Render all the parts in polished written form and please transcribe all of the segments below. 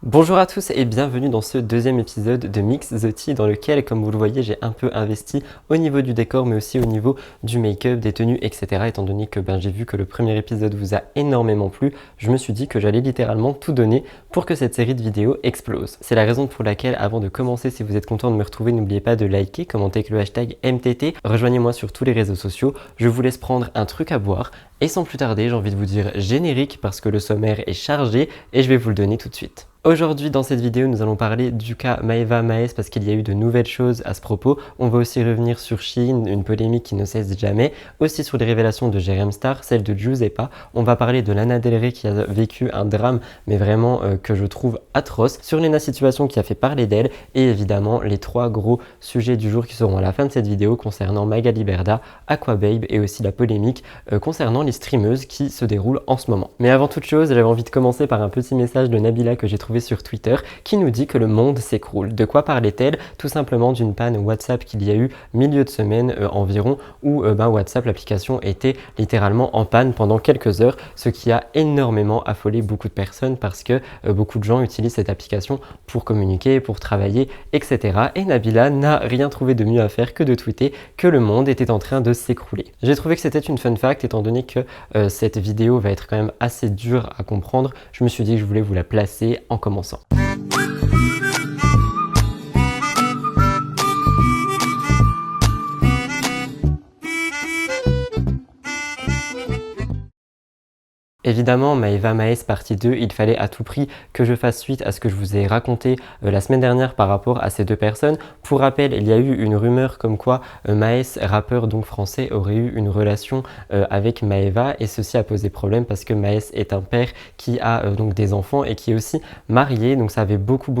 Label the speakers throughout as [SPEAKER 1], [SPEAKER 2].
[SPEAKER 1] Bonjour à tous et bienvenue dans ce deuxième épisode de Mix the Tea dans lequel, comme vous le voyez, j'ai un peu investi au niveau du décor mais aussi au niveau du make-up, des tenues, etc. Étant donné que j'ai vu que le premier épisode vous a énormément plu, je me suis dit que j'allais littéralement tout donner pour que cette série de vidéos explose. C'est la raison pour laquelle, avant de commencer, si vous êtes content de me retrouver, n'oubliez pas de liker, commenter avec le hashtag MTT, rejoignez-moi sur tous les réseaux sociaux, je vous laisse prendre un truc à boire et sans plus tarder, j'ai envie de vous dire générique parce que le sommaire est chargé et je vais vous le donner tout de suite. Aujourd'hui, dans cette vidéo, nous allons parler du cas Maeva Maes parce qu'il y a eu de nouvelles choses à ce propos. On va aussi revenir sur Shein, une polémique qui ne cesse jamais. Aussi sur les révélations de Jérém Star, celle de Giuseppa. On va parler de Lana Del Rey qui a vécu un drame, mais vraiment que je trouve atroce. Sur Lena Situation qui a fait parler d'elle. Et évidemment, les trois gros sujets du jour qui seront à la fin de cette vidéo concernant Magali Berda, Aquababe et aussi la polémique concernant les streameuses qui se déroulent en ce moment. Mais avant toute chose, j'avais envie de commencer par un petit message de Nabila que j'ai trouvé sur Twitter qui nous dit que le monde s'écroule. De quoi parlait-elle? Tout simplement d'une panne WhatsApp qu'il y a eu milieu de semaine environ où WhatsApp, l'application, était littéralement en panne pendant quelques heures, ce qui a énormément affolé beaucoup de personnes parce que beaucoup de gens utilisent cette application pour communiquer, pour travailler, etc. Et Nabila n'a rien trouvé de mieux à faire que de tweeter que le monde était en train de s'écrouler. J'ai trouvé que c'était une fun fact étant donné que cette vidéo va être quand même assez dure à comprendre. Je me suis dit que je voulais vous la placer en commençant. Évidemment, Maeva Maes partie 2, il fallait à tout prix que je fasse suite à ce que je vous ai raconté la semaine dernière par rapport à ces deux personnes. Pour rappel, il y a eu une rumeur comme quoi Maes, rappeur donc français, aurait eu une relation avec Maeva et ceci a posé problème parce que Maes est un père qui a donc des enfants et qui est aussi marié. Donc ça avait beaucoup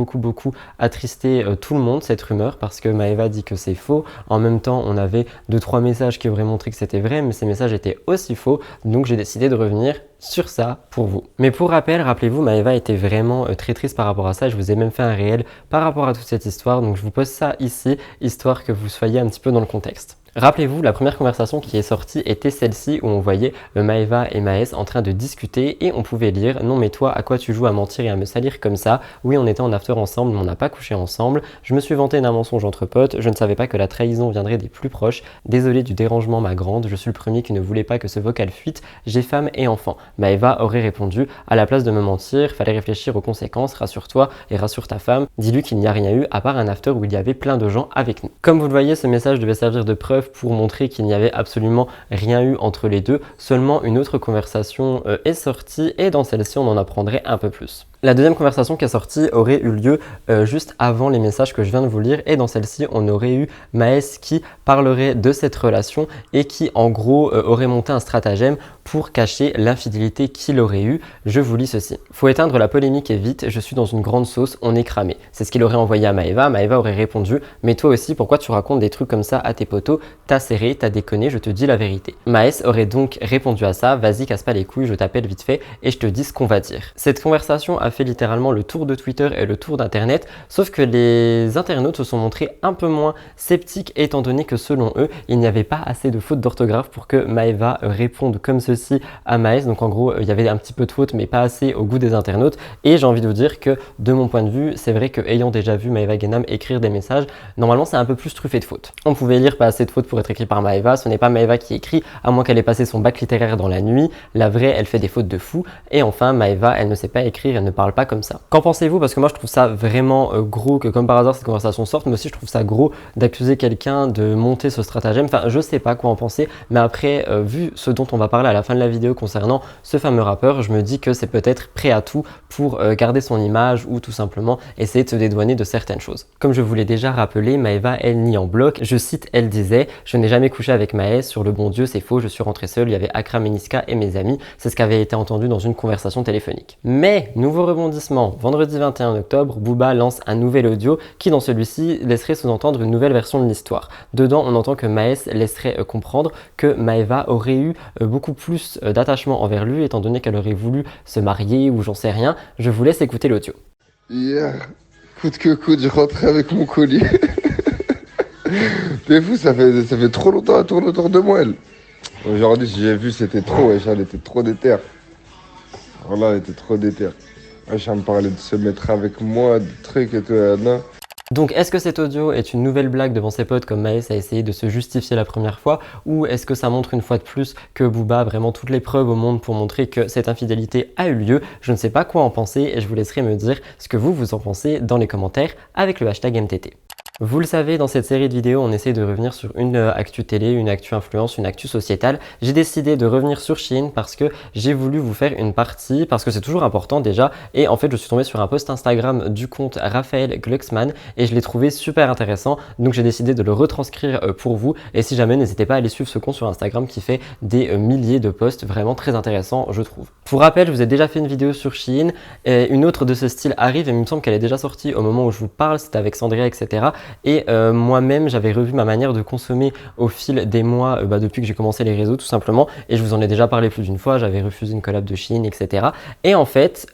[SPEAKER 1] attristé tout le monde cette rumeur parce que Maeva dit que c'est faux. En même temps, on avait 2-3 messages qui auraient montré que c'était vrai, mais ces messages étaient aussi faux. Donc j'ai décidé de revenir sur ça pour vous. Mais pour rappel, rappelez-vous, Maeva était vraiment très triste par rapport à ça. Je vous ai même fait un réel par rapport à toute cette histoire. Donc je vous pose ça ici, histoire que vous soyez un petit peu dans le contexte. Rappelez-vous, la première conversation qui est sortie était celle-ci où on voyait Maeva et Maes en train de discuter et on pouvait lire « Non mais toi, à quoi tu joues à mentir et à me salir comme ça? Oui, on était en after ensemble, mais on n'a pas couché ensemble. Je me suis vanté d'un mensonge entre potes. Je ne savais pas que la trahison viendrait des plus proches. Désolé du dérangement, ma grande. Je suis le premier qui ne voulait pas que ce vocal fuite. J'ai femme et enfant. » Maeva aurait répondu « À la place de me mentir, fallait réfléchir aux conséquences. Rassure-toi et rassure ta femme. Dis-lui qu'il n'y a rien eu à part un after où il y avait plein de gens avec nous. » Comme vous le voyez, ce message devait servir de preuve pour montrer qu'il n'y avait absolument rien eu entre les deux, seulement une autre conversation est sortie et dans celle-ci on en apprendrait un peu plus. La deuxième conversation qui est sortie aurait eu lieu juste avant les messages que je viens de vous lire et dans celle-ci on aurait eu Maes qui parlerait de cette relation et qui en gros aurait monté un stratagème pour cacher l'infidélité qu'il aurait eu. Je vous lis ceci. Faut éteindre la polémique et vite, je suis dans une grande sauce, on est cramé. C'est ce qu'il aurait envoyé à Maeva. Maeva aurait répondu, mais toi aussi pourquoi tu racontes des trucs comme ça à tes potos? T'as serré, t'as déconné, je te dis la vérité. Maes aurait donc répondu à ça, vas-y casse pas les couilles, je t'appelle vite fait et je te dis ce qu'on va dire. Cette conversation a fait littéralement le tour de Twitter et le tour d'internet, sauf que les internautes se sont montrés un peu moins sceptiques étant donné que selon eux, il n'y avait pas assez de fautes d'orthographe pour que Maeva réponde comme ceci à Maes. Donc en gros, il y avait un petit peu de fautes mais pas assez au goût des internautes et j'ai envie de vous dire que de mon point de vue, c'est vrai que ayant déjà vu Maeva Genam écrire des messages, normalement c'est un peu plus truffé de fautes. On pouvait lire pas assez de fautes pour être écrit par Maeva, ce n'est pas Maeva qui écrit, à moins qu'elle ait passé son bac littéraire dans la nuit. La vraie, elle fait des fautes de fou. Et enfin, Maeva, elle ne sait pas écrire, elle ne parle pas comme ça. Qu'en pensez-vous? Parce que moi, je trouve ça vraiment gros que comme par hasard, cette conversation sorte, mais aussi je trouve ça gros d'accuser quelqu'un de monter ce stratagème. Enfin, je sais pas quoi en penser, mais après, vu ce dont on va parler à la fin de la vidéo concernant ce fameux rappeur, je me dis que c'est peut-être prêt à tout pour garder son image ou tout simplement essayer de se dédouaner de certaines choses. Comme je vous l'ai déjà rappelé, Maeva, elle nie en bloc. Je cite, elle disait « Je n'ai jamais couché avec Maes, sur le bon Dieu, c'est faux, je suis rentrée seule, il y avait Akram et Niska et mes amis. » C'est ce qui avait été entendu dans une conversation téléphonique. Mais, nouveau rebondissement, vendredi 21 octobre, Booba lance un nouvel audio qui, dans celui-ci, laisserait sous-entendre une nouvelle version de l'histoire. Dedans, on entend que Maes laisserait comprendre que Maeva aurait eu beaucoup plus d'attachement envers lui, étant donné qu'elle aurait voulu se marier ou j'en sais rien. Je vous laisse écouter l'audio.
[SPEAKER 2] Hier, coûte que coûte, je rentrais avec mon colis. T'es fou, ça fait trop longtemps à tourner autour de moi, elle. Aujourd'hui, j'ai vu, c'était trop, wesh, elle était trop déter. Voilà, elle était trop déter. Wesh, me parler de se mettre avec moi, des trucs et tout, non.
[SPEAKER 1] Donc est-ce que cet audio est une nouvelle blague devant ses potes comme Maes a essayé de se justifier la première fois, ou est-ce que ça montre une fois de plus que Booba a vraiment toutes les preuves au monde pour montrer que cette infidélité a eu lieu? Je ne sais pas quoi en penser et je vous laisserai me dire ce que vous en pensez dans les commentaires avec le hashtag MTT. Vous le savez, dans cette série de vidéos, on essaie de revenir sur une actu télé, une actu influence, une actu sociétale. J'ai décidé de revenir sur Shein parce que j'ai voulu vous faire une partie, parce que c'est toujours important déjà. Et en fait, je suis tombé sur un post Instagram du compte Raphaël Glucksmann et je l'ai trouvé super intéressant. Donc j'ai décidé de le retranscrire pour vous. Et si jamais, n'hésitez pas à aller suivre ce compte sur Instagram qui fait des milliers de posts vraiment très intéressants, je trouve. Pour rappel, je vous ai déjà fait une vidéo sur Shein. Et une autre de ce style arrive et il me semble qu'elle est déjà sortie au moment où je vous parle. C'était avec Sandria, etc. Et moi-même, j'avais revu ma manière de consommer au fil des mois depuis que j'ai commencé les réseaux tout simplement. Et je vous en ai déjà parlé plus d'une fois, j'avais refusé une collab de Shein, etc. Et en fait,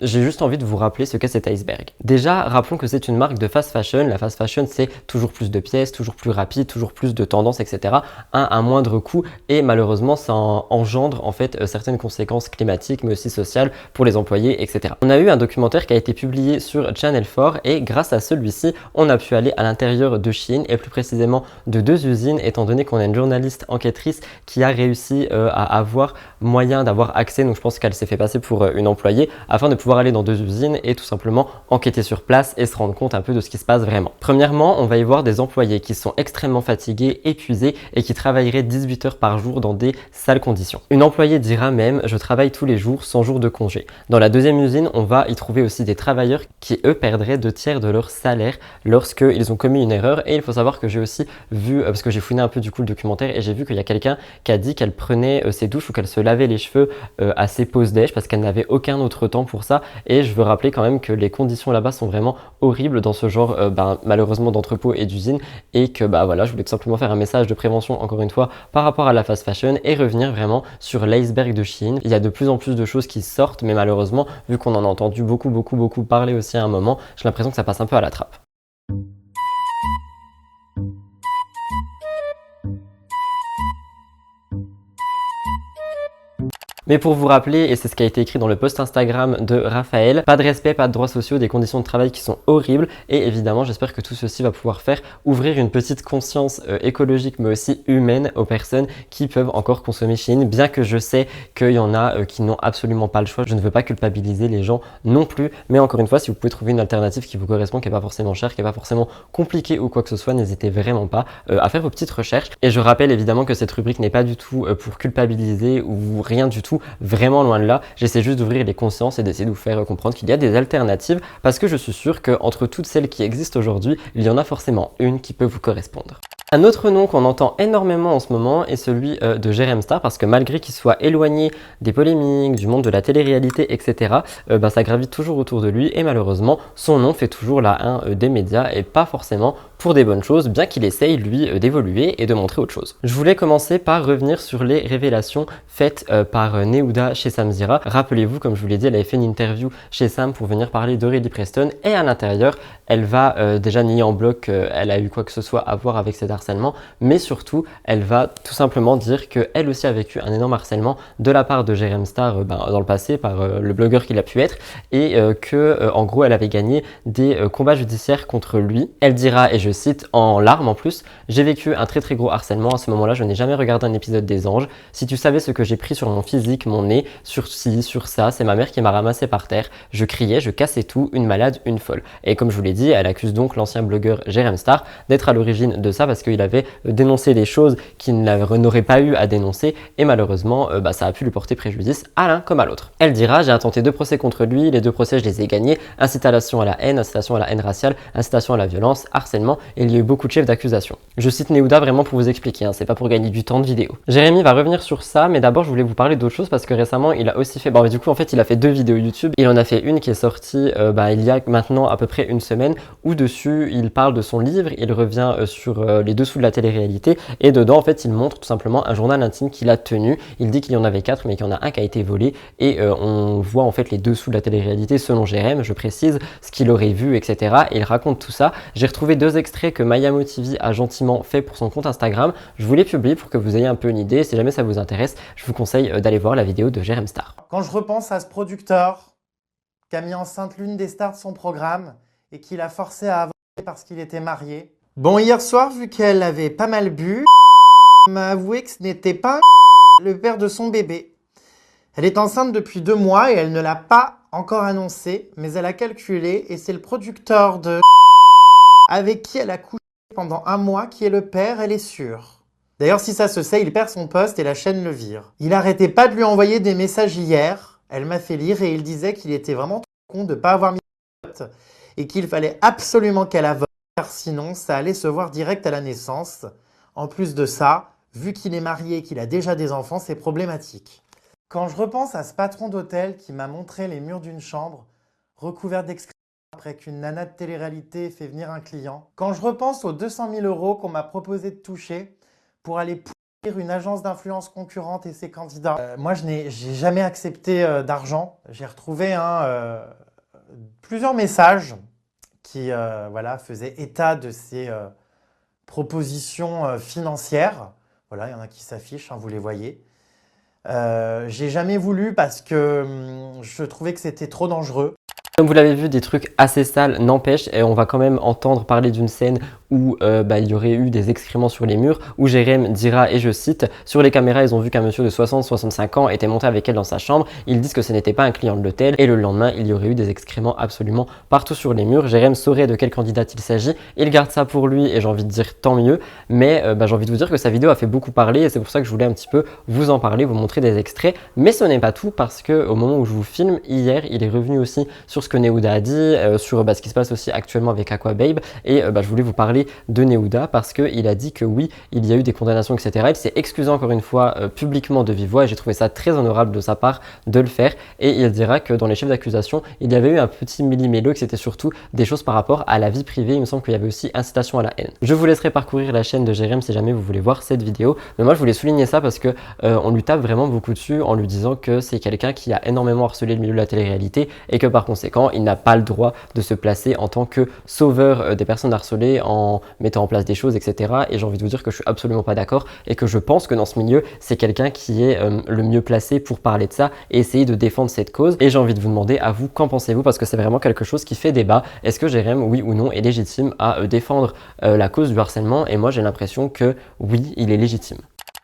[SPEAKER 1] j'ai juste envie de vous rappeler ce qu'est cet iceberg. Déjà, rappelons que c'est une marque de fast fashion. La fast fashion, c'est toujours plus de pièces, toujours plus rapide, toujours plus de tendances, etc. À un moindre coût. Et malheureusement, ça engendre en fait certaines conséquences climatiques, mais aussi sociales pour les employés, etc. On a eu un documentaire qui a été publié sur Channel 4 et grâce à celui-ci, on a pu aller à l'intérieur de Shein et plus précisément de deux usines, étant donné qu'on a une journaliste enquêtrice qui a réussi à avoir moyen d'avoir accès, donc je pense qu'elle s'est fait passer pour une employée, afin de pouvoir aller dans deux usines et tout simplement enquêter sur place et se rendre compte un peu de ce qui se passe vraiment. Premièrement, on va y voir des employés qui sont extrêmement fatigués, épuisés et qui travailleraient 18 heures par jour dans des sales conditions. Une employée dira même « je travaille tous les jours, 100 jours de congé ». Dans la deuxième usine, on va y trouver aussi des travailleurs qui eux perdraient 2/3 de leur salaire lorsqu'ils ont commis une erreur. Et il faut savoir que j'ai aussi vu, parce que j'ai fouiné un peu du coup le documentaire et j'ai vu qu'il y a quelqu'un qui a dit qu'elle prenait ses douches ou qu'elle se lavait les cheveux à ses pauses déj parce qu'elle n'avait aucun autre temps pour ça. Et je veux rappeler quand même que les conditions là-bas sont vraiment horribles dans ce genre malheureusement d'entrepôt et d'usine, et que voilà, je voulais tout simplement faire un message de prévention encore une fois par rapport à la fast fashion et revenir vraiment sur l'iceberg de Shein. Il y a de plus en plus de choses qui sortent, mais malheureusement, vu qu'on en a entendu beaucoup parler aussi à un moment, j'ai l'impression que ça passe un peu à la trappe. Mais pour vous rappeler, et c'est ce qui a été écrit dans le post Instagram de Raphaël, pas de respect, pas de droits sociaux, des conditions de travail qui sont horribles, et évidemment j'espère que tout ceci va pouvoir faire ouvrir une petite conscience écologique mais aussi humaine aux personnes qui peuvent encore consommer Shein, bien que je sais qu'il y en a qui n'ont absolument pas le choix. Je ne veux pas culpabiliser les gens non plus, mais encore une fois, si vous pouvez trouver une alternative qui vous correspond, qui n'est pas forcément chère, qui n'est pas forcément compliquée ou quoi que ce soit, n'hésitez vraiment pas à faire vos petites recherches. Et je rappelle évidemment que cette rubrique n'est pas du tout pour culpabiliser ou rien du tout, vraiment loin de là. J'essaie juste d'ouvrir les consciences et d'essayer de vous faire comprendre qu'il y a des alternatives, parce que je suis sûr qu'entre toutes celles qui existent aujourd'hui, il y en a forcément une qui peut vous correspondre. Un autre nom qu'on entend énormément en ce moment est celui de Jérém Star, parce que malgré qu'il soit éloigné des polémiques, du monde de la télé-réalité, etc., ça gravite toujours autour de lui et malheureusement, son nom fait toujours la 1 des médias et pas forcément pour des bonnes choses, bien qu'il essaye lui d'évoluer et de montrer autre chose. Je voulais commencer par revenir sur les révélations faites par Nehuda chez Samzira. Rappelez-vous, comme je vous l'ai dit, elle avait fait une interview chez Sam pour venir parler d'Aurélie Preston et à l'intérieur, elle va déjà nier en bloc qu'elle a eu quoi que ce soit à voir avec cet harcèlement, mais surtout, elle va tout simplement dire qu'elle aussi a vécu un énorme harcèlement de la part de Jérém Star dans le passé par le blogueur qu'il a pu être, et que en gros, elle avait gagné des combats judiciaires contre lui. Elle dira, et je cite en larmes en plus, « J'ai vécu un très gros harcèlement. À ce moment-là, je n'ai jamais regardé un épisode des Anges. Si tu savais ce que j'ai pris sur mon physique, mon nez, sur ci, sur ça, c'est ma mère qui m'a ramassé par terre. Je criais, je cassais tout, une malade, une folle. » Et comme je vous l'ai dit, elle accuse donc l'ancien blogueur Jérém Star d'être à l'origine de ça parce qu'il avait dénoncé des choses qu'il n'aurait pas eu à dénoncer et malheureusement, ça a pu lui porter préjudice à l'un comme à l'autre. Elle dira, j'ai intenté 2 procès contre lui, les 2 procès je les ai gagnés, incitation à la haine raciale, incitation à la violence, harcèlement, et il y a eu beaucoup de chefs d'accusation. Je cite Nehuda vraiment pour vous expliquer, c'est pas pour gagner du temps de vidéo. Jérémy va revenir sur ça, mais d'abord je voulais vous parler d'autre chose parce que récemment il a aussi fait, du coup en fait il a fait 2 vidéos YouTube. Il en a fait une qui est sortie il y a maintenant à peu près une semaine où dessus il parle de son livre, il revient sur les dessous de la télé-réalité et dedans en fait il montre tout simplement un journal intime qu'il a tenu. Il dit qu'il y en avait 4 mais qu'il y en a un qui a été volé et on voit en fait les dessous de la télé-réalité selon Jérém, je précise, ce qu'il aurait vu, etc. Et il raconte tout ça. J'ai retrouvé 2 extraits que Mayamo TV a gentiment fait pour son compte Instagram. Je vous les publie pour que vous ayez un peu une idée. Si jamais ça vous intéresse, je vous conseille d'aller voir la vidéo de Jérém Star.
[SPEAKER 3] Quand je repense à ce producteur qui a mis enceinte l'une des stars de son programme et qui l'a forcé à avorter parce qu'il était marié. Bon, hier soir, vu qu'elle avait pas mal bu, m'a avoué que ce n'était pas le père de son bébé. Elle est enceinte depuis 2 mois et elle ne l'a pas encore annoncé, mais elle a calculé et c'est le producteur de avec qui elle a couché pendant 1 mois qui est le père, elle est sûre. D'ailleurs, si ça se sait, il perd son poste et la chaîne le vire. Il arrêtait pas de lui envoyer des messages hier. Elle m'a fait lire et il disait qu'il était vraiment trop con de pas avoir mis de note et qu'il fallait absolument qu'elle avorte car sinon ça allait se voir direct à la naissance. En plus de ça, vu qu'il est marié et qu'il a déjà des enfants, c'est problématique. Quand je repense à ce patron d'hôtel qui m'a montré les murs d'une chambre recouverts d'excréments après qu'une nana de télé-réalité fait venir un client, quand je repense aux 200 000 € qu'on m'a proposé de toucher pour aller pourrir une agence d'influence concurrente et ses candidats, moi j'ai jamais accepté d'argent. J'ai retrouvé plusieurs messages qui faisaient état de ces propositions financières. Voilà, il y en a qui s'affichent, vous les voyez. J'ai jamais voulu parce que je trouvais que c'était trop dangereux.
[SPEAKER 1] Comme vous l'avez vu, des trucs assez sales n'empêchent et on va quand même entendre parler d'une scène où il y aurait eu des excréments sur les murs, où Jérém dira, et je cite, « Sur les caméras, ils ont vu qu'un monsieur de 60-65 ans était monté avec elle dans sa chambre. Ils disent que ce n'était pas un client de l'hôtel. Et le lendemain, il y aurait eu des excréments absolument partout sur les murs. Jérém saurait de quelle candidate il s'agit. Il garde ça pour lui et j'ai envie de dire tant mieux. Mais j'ai envie de vous dire que sa vidéo a fait beaucoup parler et c'est pour ça que je voulais un petit peu vous en parler, vous montrer des extraits. Mais ce n'est pas tout parce que au moment où je vous filme, hier, il est revenu aussi sur ce que Néouda a dit, sur ce qui se passe aussi actuellement avec Aquababe. Et je voulais vous parler de Néouda parce qu'il a dit que oui, il y a eu des condamnations, etc. Il s'est excusé encore une fois publiquement de vive voix et j'ai trouvé ça très honorable de sa part de le faire. Et il dira que dans les chefs d'accusation, il y avait eu un petit millimélo, que c'était surtout des choses par rapport à la vie privée. Il me semble qu'il y avait aussi incitation à la haine. Je vous laisserai parcourir la chaîne de Jérém si jamais vous voulez voir cette vidéo. Mais moi, je voulais souligner ça parce que on lui tape vraiment beaucoup dessus en lui disant que c'est quelqu'un qui a énormément harcelé le milieu de la télé-réalité et que par conséquent, il n'a pas le droit de se placer en tant que sauveur des personnes harcelées en mettant en place des choses, etc. Et j'ai envie de vous dire que je suis absolument pas d'accord et que je pense que dans ce milieu, c'est quelqu'un qui est le mieux placé pour parler de ça et essayer de défendre cette cause. Et j'ai envie de vous demander à vous, qu'en pensez-vous? Parce que c'est vraiment quelque chose qui fait débat. Est-ce que Jérém, oui ou non, est légitime à défendre la cause du harcèlement? Et moi, j'ai l'impression que oui, il est légitime.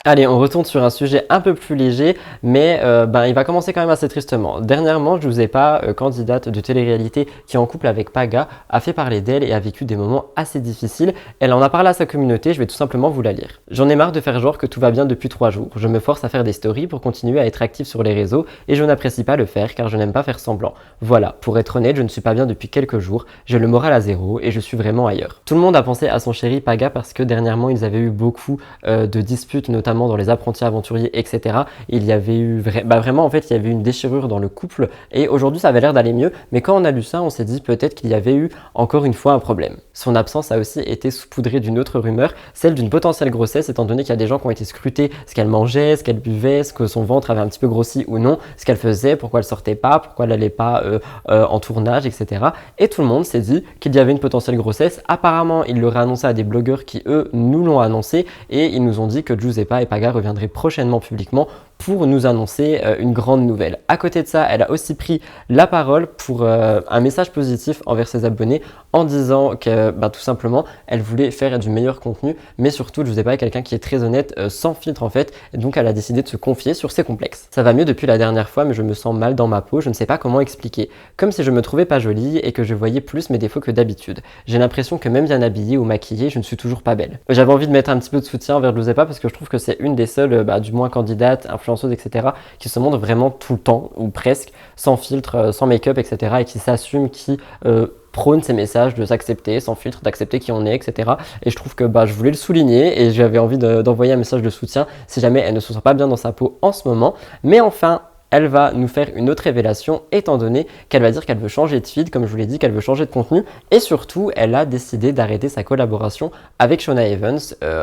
[SPEAKER 1] Allez, on retourne sur un sujet un peu plus léger, mais il va commencer quand même assez tristement. Dernièrement, je vous ai pas, candidate de télé-réalité qui est en couple avec Paga, a fait parler d'elle et a vécu des moments assez difficiles. Elle en a parlé à sa communauté, je vais tout simplement vous la lire. J'en ai marre de faire genre que tout va bien depuis 3 jours. Je me force à faire des stories pour continuer à être active sur les réseaux et je n'apprécie pas le faire car je n'aime pas faire semblant. Voilà, pour être honnête, je ne suis pas bien depuis quelques jours, j'ai le moral à zéro et je suis vraiment ailleurs. Tout le monde a pensé à son chéri Paga parce que dernièrement, ils avaient eu beaucoup de disputes, notamment dans les apprentis aventuriers, etc. Il y avait eu vraiment en fait il y avait eu une déchirure dans le couple et aujourd'hui ça avait l'air d'aller mieux, mais quand on a lu ça on s'est dit peut-être qu'il y avait eu encore une fois un problème. Son absence a aussi été saupoudrée d'une autre rumeur, celle d'une potentielle grossesse, étant donné qu'il y a des gens qui ont été scrutés ce qu'elle mangeait, ce qu'elle buvait, ce que son ventre avait un petit peu grossi ou non, ce qu'elle faisait, pourquoi elle sortait pas, pourquoi elle n'allait pas en tournage, etc. Et tout le monde s'est dit qu'il y avait une potentielle grossesse. Apparemment il l'aurait annoncé à des blogueurs qui eux nous l'ont annoncé et ils nous ont dit que Giuseppa et Paga reviendrait prochainement publiquement pour nous annoncer une grande nouvelle. À côté de ça, elle a aussi pris la parole pour un message positif envers ses abonnés en disant que tout simplement, elle voulait faire du meilleur contenu, mais surtout, je vous ai pas quelqu'un qui est très honnête, sans filtre en fait, et donc elle a décidé de se confier sur ses complexes. Ça va mieux depuis la dernière fois, mais je me sens mal dans ma peau, je ne sais pas comment expliquer. Comme si je me trouvais pas jolie et que je voyais plus mes défauts que d'habitude. J'ai l'impression que même bien habillée ou maquillée, je ne suis toujours pas belle. J'avais envie de mettre un petit peu de soutien envers Giuseppa parce que je trouve que c'est une des seules, du moins candidates, influenceuses, etc., qui se montre vraiment tout le temps, ou presque, sans filtre, sans make-up, etc., et qui s'assume, qui prône ces messages de s'accepter, sans filtre, d'accepter qui on est, etc. Et je trouve que je voulais le souligner et j'avais envie d'envoyer un message de soutien si jamais elle ne se sent pas bien dans sa peau en ce moment. Mais enfin, elle va nous faire une autre révélation étant donné qu'elle va dire qu'elle veut changer de feed, comme je vous l'ai dit, qu'elle veut changer de contenu et surtout elle a décidé d'arrêter sa collaboration avec Shona Evans,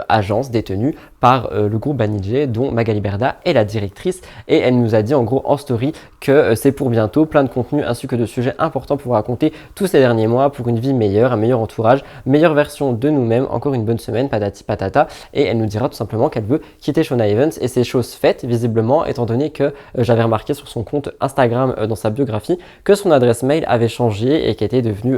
[SPEAKER 1] agence détenue par le groupe Banijé dont Magali Berda est la directrice et elle nous a dit en gros en story que c'est pour bientôt, plein de contenu ainsi que de sujets importants pour raconter tous ces derniers mois pour une vie meilleure, un meilleur entourage, meilleure version de nous-mêmes, encore une bonne semaine, patati patata et elle nous dira tout simplement qu'elle veut quitter Shona Evans et c'est chose faite visiblement étant donné que j'avais remarqué marqué sur son compte Instagram dans sa biographie que son adresse mail avait changé et qu'elle était devenue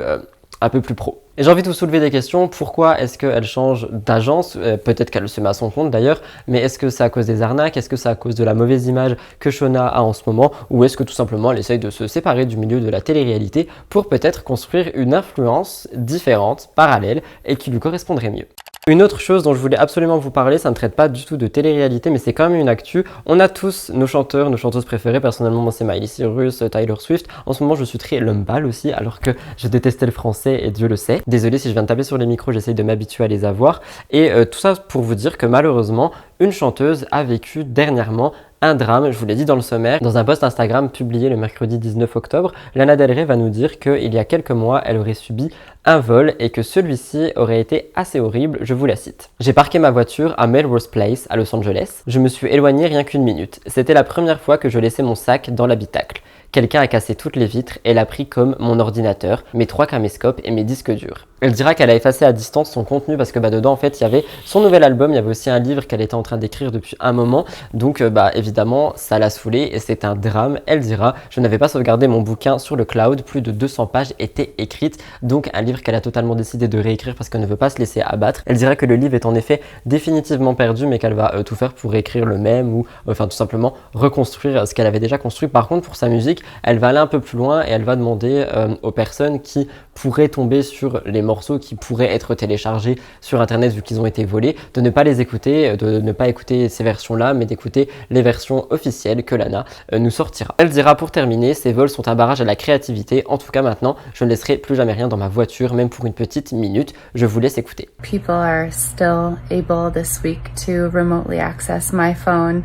[SPEAKER 1] un peu plus pro. Et j'ai envie de vous soulever des questions. Pourquoi est-ce qu'elle change d'agence? Peut-être qu'elle se met à son compte d'ailleurs, mais est-ce que c'est à cause des arnaques? Est-ce que c'est à cause de la mauvaise image que Shauna a en ce moment? Ou est-ce que tout simplement elle essaye de se séparer du milieu de la télé-réalité pour peut-être construire une influence différente, parallèle et qui lui correspondrait mieux? Une autre chose dont je voulais absolument vous parler, ça ne traite pas du tout de télé-réalité, mais c'est quand même une actu. On a tous nos chanteurs, nos chanteuses préférées. Personnellement, moi, c'est Miley Cyrus, Taylor Swift. En ce moment, je suis très Lumbal aussi, alors que je détestais le français et Dieu le sait. Désolé si je viens de taper sur les micros, j'essaye de m'habituer à les avoir. Et tout ça pour vous dire que malheureusement, une chanteuse a vécu dernièrement un drame, je vous l'ai dit dans le sommaire. Dans un post Instagram publié le mercredi 19 octobre, Lana Del Rey va nous dire qu'il y a quelques mois, elle aurait subi un vol et que celui-ci aurait été assez horrible, je vous la cite. J'ai parqué ma voiture à Melrose Place, à Los Angeles. Je me suis éloigné rien qu'une minute. C'était la première fois que je laissais mon sac dans l'habitacle. Quelqu'un a cassé toutes les vitres et l'a pris comme mon ordinateur, mes 3 caméscopes et mes disques durs. Elle dira qu'elle a effacé à distance son contenu parce que dedans en fait il y avait son nouvel album, il y avait aussi un livre qu'elle était en train d'écrire depuis un moment, donc évidemment ça l'a saoulée et c'est un drame. Elle dira: je n'avais pas sauvegardé mon bouquin sur le cloud, plus de 200 pages étaient écrites, donc un livre qu'elle a totalement décidé de réécrire parce qu'elle ne veut pas se laisser abattre. Elle dira que le livre est en effet définitivement perdu mais qu'elle va tout faire pour réécrire le même ou tout simplement reconstruire ce qu'elle avait déjà construit. Par contre pour sa musique, elle va aller un peu plus loin et elle va demander aux personnes qui pourraient tomber sur les morceaux qui pourraient être téléchargés sur internet vu qu'ils ont été volés, de ne pas les écouter, de ne pas écouter ces versions-là, mais d'écouter les versions officielles que Lana nous sortira. Elle dira pour terminer: ces vols sont un barrage à la créativité. En tout cas maintenant, je ne laisserai plus jamais rien dans ma voiture, même pour une petite minute. Je vous laisse écouter.
[SPEAKER 4] People are still able this week to remotely access my phone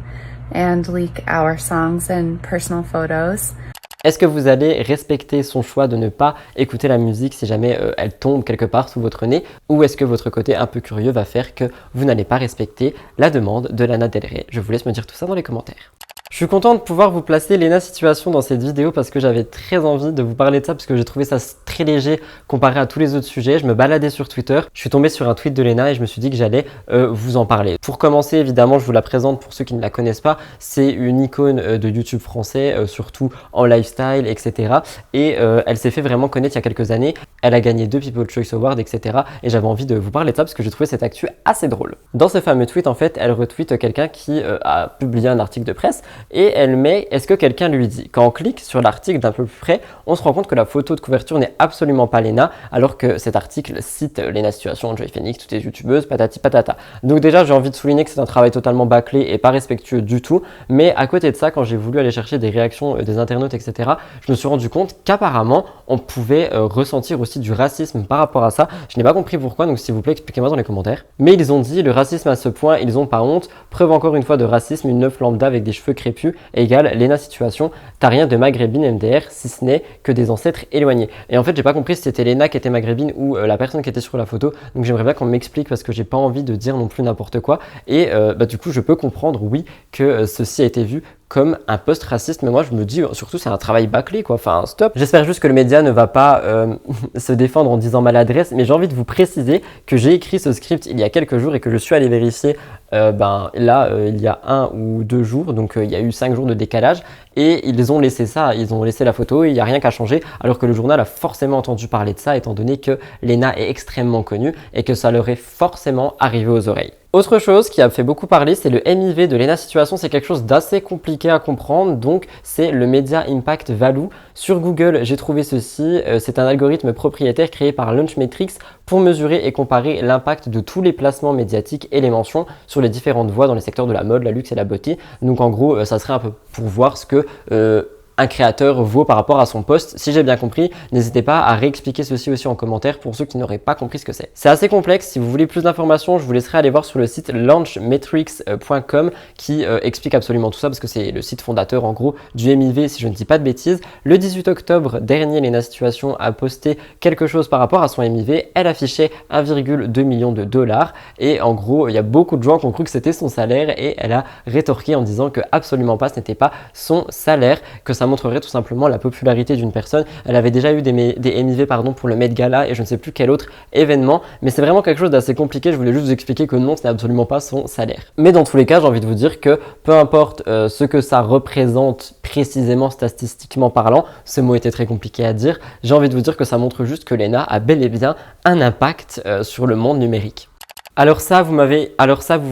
[SPEAKER 4] and leak our songs and personal photos.
[SPEAKER 1] Est-ce que vous allez respecter son choix de ne pas écouter la musique si jamais elle tombe quelque part sous votre nez, ou est-ce que votre côté un peu curieux va faire que vous n'allez pas respecter la demande de Lana Del Rey? Je vous laisse me dire tout ça dans les commentaires. Je suis content de pouvoir vous placer Lena Situation dans cette vidéo parce que j'avais très envie de vous parler de ça parce que j'ai trouvé ça très léger comparé à tous les autres sujets. Je me baladais sur Twitter, je suis tombé sur un tweet de Lena et je me suis dit que j'allais vous en parler. Pour commencer, évidemment, je vous la présente pour ceux qui ne la connaissent pas. C'est une icône de YouTube français, surtout en lifestyle, etc. Et elle s'est fait vraiment connaître il y a quelques années. Elle a gagné 2 People's Choice Awards, etc. Et j'avais envie de vous parler de ça parce que j'ai trouvé cette actu assez drôle. Dans ce fameux tweet, en fait, elle retweet quelqu'un qui a publié un article de presse. Et elle met: est-ce que quelqu'un lui dit? Quand on clique sur l'article d'un peu plus près, on se rend compte que la photo de couverture n'est absolument pas Lena, alors que cet article cite Lena Situation, Joy Phoenix, toutes les youtubeuses, patati patata. Donc déjà, j'ai envie de souligner que c'est un travail totalement bâclé et pas respectueux du tout. Mais à côté de ça, quand j'ai voulu aller chercher des réactions des internautes, etc., je me suis rendu compte qu'apparemment, on pouvait ressentir aussi du racisme par rapport à ça. Je n'ai pas compris pourquoi, donc s'il vous plaît, expliquez-moi dans les commentaires. Mais ils ont dit: le racisme à ce point, ils ont pas honte. Preuve encore une fois de racisme, une meuf lambda avec des cheveux crépus égale Lena Situation. T'as rien de maghrébine MDR si ce n'est que des ancêtres éloignés. Et en fait, j'ai pas compris si c'était Lena qui était maghrébine ou la personne qui était sur la photo. Donc j'aimerais bien qu'on m'explique parce que j'ai pas envie de dire non plus n'importe quoi. Et du coup, je peux comprendre, oui, que ceci a été vu comme un post raciste, mais moi je me dis surtout c'est un travail bâclé quoi, enfin stop. J'espère juste que le média ne va pas se défendre en disant maladresse, mais j'ai envie de vous préciser que j'ai écrit ce script il y a quelques jours et que je suis allé vérifier il y a 1 ou 2 jours, donc il y a eu 5 jours de décalage et ils ont laissé ça, ils ont laissé la photo et il n'y a rien qu'à changer, alors que le journal a forcément entendu parler de ça étant donné que Lena est extrêmement connue et que ça leur est forcément arrivé aux oreilles. Autre chose qui a fait beaucoup parler, c'est le MIV de Lena Situation. C'est quelque chose d'assez compliqué à comprendre, donc c'est le Media Impact Value. Sur Google, j'ai trouvé ceci. C'est un algorithme propriétaire créé par Launchmetrics pour mesurer et comparer l'impact de tous les placements médiatiques et les mentions sur les différentes voies dans les secteurs de la mode, la luxe et la beauté. Donc en gros, ça serait un peu pour voir ce que un créateur vaut par rapport à son post. Si j'ai bien compris, n'hésitez pas à réexpliquer ceci aussi en commentaire pour ceux qui n'auraient pas compris ce que c'est. C'est assez complexe. Si vous voulez plus d'informations, je vous laisserai aller voir sur le site launchmetrics.com qui explique absolument tout ça parce que c'est le site fondateur en gros du MIV si je ne dis pas de bêtises. Le 18 octobre dernier, Lena Situation a posté quelque chose par rapport à son MIV. Elle affichait 1,2 million de dollars et en gros, il y a beaucoup de gens qui ont cru que c'était son salaire et elle a rétorqué en disant que absolument pas, ce n'était pas son salaire, que ça montrerait tout simplement la popularité d'une personne. Elle avait déjà eu des MIV pour le Met Gala et je ne sais plus quel autre événement, mais c'est vraiment quelque chose d'assez compliqué. Je voulais juste vous expliquer que non, ce n'est absolument pas son salaire. Mais dans tous les cas, j'ai envie de vous dire que peu importe ce que ça représente précisément statistiquement parlant, ce mot était très compliqué à dire, j'ai envie de vous dire que ça montre juste que l'ENA a bel et bien un impact sur le monde numérique. Alors ça, vous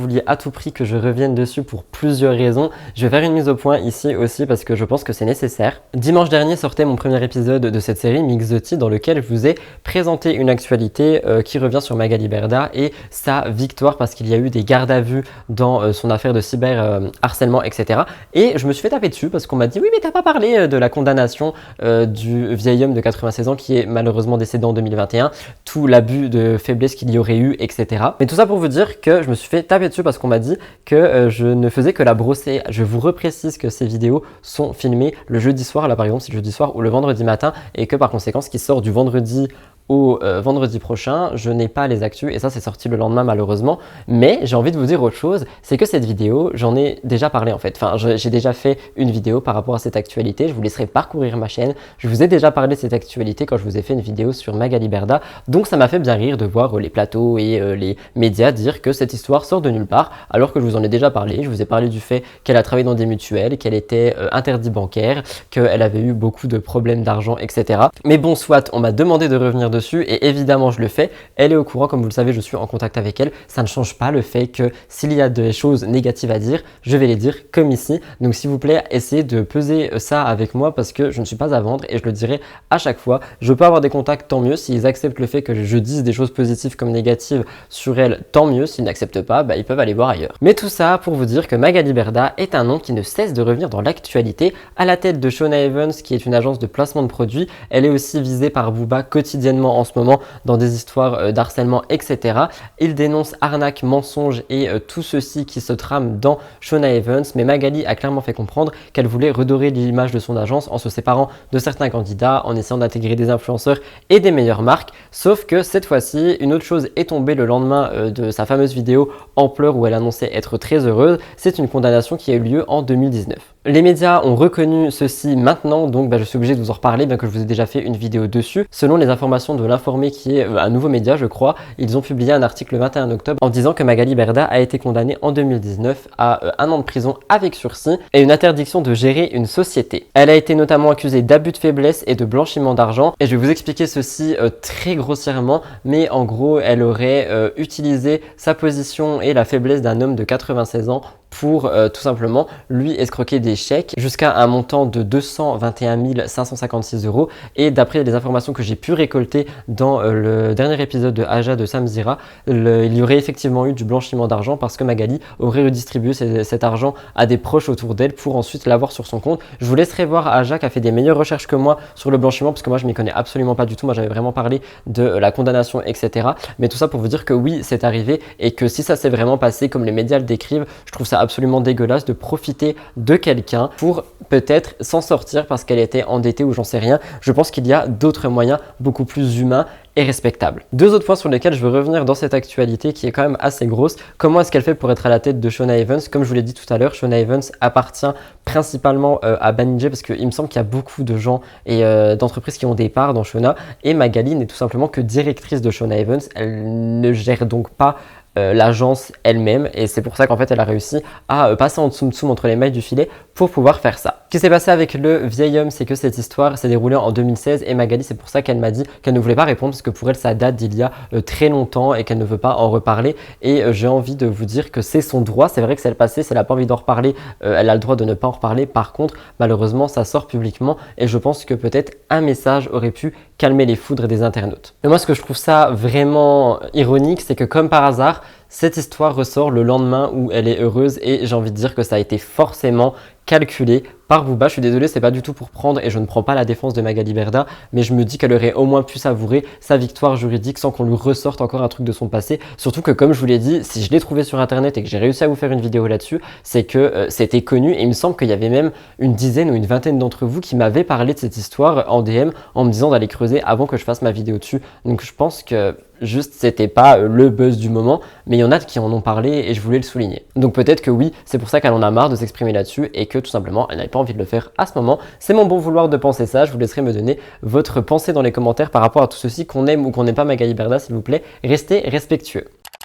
[SPEAKER 1] vouliez à tout prix que je revienne dessus pour plusieurs raisons. Je vais faire une mise au point ici aussi parce que je pense que c'est nécessaire. Dimanche dernier sortait mon premier épisode de cette série Mixoty dans lequel je vous ai présenté une actualité qui revient sur Magali Berda et sa victoire parce qu'il y a eu des gardes à vue dans son affaire de cyber harcèlement, etc. Et je me suis fait taper dessus parce qu'on m'a dit oui mais t'as pas parlé de la condamnation du vieil homme de 96 ans qui est malheureusement décédé en 2021, tout l'abus de faiblesse qu'il y aurait eu, etc. Mais tout ça pour vous dire que je me suis fait taper dessus parce qu'on m'a dit que je ne faisais que la brosser. Je vous reprécise que ces vidéos sont filmées le jeudi soir, là par exemple c'est le jeudi soir ou le vendredi matin et que par conséquent ce qui sort du vendredi au vendredi prochain, je n'ai pas les actus et ça c'est sorti le lendemain malheureusement, mais j'ai envie de vous dire autre chose, c'est que cette vidéo, j'en ai déjà parlé en fait, enfin j'ai déjà fait une vidéo par rapport à cette actualité, je vous laisserai parcourir ma chaîne, je vous ai déjà parlé de cette actualité quand je vous ai fait une vidéo sur Magali Berda, donc ça m'a fait bien rire de voir les plateaux et les médias dire que cette histoire sort de nulle part, alors que je vous en ai déjà parlé, je vous ai parlé du fait qu'elle a travaillé dans des mutuelles, qu'elle était interdit bancaire, qu'elle avait eu beaucoup de problèmes d'argent, etc. Mais bon soit, on m'a demandé de revenir dessus et évidemment je le fais, elle est au courant, comme vous le savez je suis en contact avec elle, ça ne change pas le fait que s'il y a des choses négatives à dire, je vais les dire comme ici, donc s'il vous plaît essayez de peser ça avec moi parce que je ne suis pas à vendre et je le dirai à chaque fois, je peux avoir des contacts tant mieux, s'ils acceptent le fait que je dise des choses positives comme négatives sur elle, tant mieux, s'ils n'acceptent pas, ils peuvent aller voir ailleurs. Mais tout ça pour vous dire que Magali Berda est un nom qui ne cesse de revenir dans l'actualité, à la tête de Shona Evans qui est une agence de placement de produits, elle est aussi visée par Booba quotidiennement en ce moment dans des histoires d'harcèlement, etc. Il dénonce arnaque, mensonge et tout ceci qui se trame dans Shona Evans, mais Magali a clairement fait comprendre qu'elle voulait redorer l'image de son agence en se séparant de certains candidats, en essayant d'intégrer des influenceurs et des meilleures marques, sauf que cette fois-ci, une autre chose est tombée le lendemain de sa fameuse vidéo en pleurs où elle annonçait être très heureuse, c'est une condamnation qui a eu lieu en 2019. Les médias ont reconnu ceci maintenant, donc je suis obligé de vous en reparler, bien que je vous ai déjà fait une vidéo dessus. Selon les informations de l'Informé, qui est un nouveau média, je crois, ils ont publié un article le 21 octobre en disant que Magali Berda a été condamnée en 2019 à 1 an de prison avec sursis et une interdiction de gérer une société. Elle a été notamment accusée d'abus de faiblesse et de blanchiment d'argent, et je vais vous expliquer ceci très grossièrement, mais en gros, elle aurait utilisé sa position et la faiblesse d'un homme de 96 ans pour tout simplement lui escroquer des chèques jusqu'à un montant de 221 556 €. Et d'après les informations que j'ai pu récolter dans le dernier épisode de Aja de Samzira, il y aurait effectivement eu du blanchiment d'argent parce que Magali aurait redistribué cet argent à des proches autour d'elle pour ensuite l'avoir sur son compte. Je vous laisserai voir Aja qui a fait des meilleures recherches que moi sur le blanchiment parce que moi je m'y connais absolument pas du tout. Moi j'avais vraiment parlé de la condamnation, etc. Mais tout ça pour vous dire que oui, c'est arrivé et que si ça s'est vraiment passé comme les médias le décrivent, je trouve ça absolument dégueulasse de profiter de quelqu'un pour peut-être s'en sortir parce qu'elle était endettée ou j'en sais rien. Je pense qu'il y a d'autres moyens beaucoup plus humains et respectables. Deux autres points sur lesquels je veux revenir dans cette actualité qui est quand même assez grosse. Comment est-ce qu'elle fait pour être à la tête de Shona Evans? Comme je vous l'ai dit tout à l'heure, Shona Evans appartient principalement à Banijay parce qu'il me semble qu'il y a beaucoup de gens et d'entreprises qui ont des parts dans Shona et Magali n'est tout simplement que directrice de Shona Evans. Elle ne gère donc pas l'agence elle-même et c'est pour ça qu'en fait elle a réussi à passer en dessous entre les mailles du filet pour pouvoir faire ça. Ce qui s'est passé avec le vieil homme, c'est que cette histoire s'est déroulée en 2016 et Magali, c'est pour ça qu'elle m'a dit qu'elle ne voulait pas répondre parce que pour elle ça date d'il y a très longtemps et qu'elle ne veut pas en reparler et j'ai envie de vous dire que c'est son droit. C'est vrai que c'est le passé, si elle n'a pas envie d'en reparler, elle a le droit de ne pas en reparler. Par contre, malheureusement ça sort publiquement et je pense que peut-être un message aurait pu calmer les foudres des internautes. Mais moi ce que je trouve ça vraiment ironique, c'est que comme par hasard, cette histoire ressort le lendemain où elle est heureuse et j'ai envie de dire que ça a été forcément calculé par Booba. Je suis désolé, c'est pas du tout pour prendre et je ne prends pas la défense de Magali Berda, mais je me dis qu'elle aurait au moins pu savourer sa victoire juridique sans qu'on lui ressorte encore un truc de son passé. Surtout que comme je vous l'ai dit, si je l'ai trouvé sur internet et que j'ai réussi à vous faire une vidéo là-dessus, c'est que c'était connu et il me semble qu'il y avait même une dizaine ou une vingtaine d'entre vous qui m'avaient parlé de cette histoire en DM en me disant d'aller creuser avant que je fasse ma vidéo dessus. Donc je pense que juste c'était pas le buzz du moment, mais il y en a qui en ont parlé et je voulais le souligner. Donc peut-être que oui, c'est pour ça qu'elle en a marre de s'exprimer là-dessus et que tout simplement elle n'avait pas pas envie de le faire à ce moment. C'est mon bon vouloir de penser ça. Je vous laisserai me donner votre pensée dans les commentaires par rapport à tout ceci, qu'on aime ou qu'on n'aime pas Magali Berda, s'il vous plaît. Restez respectueux.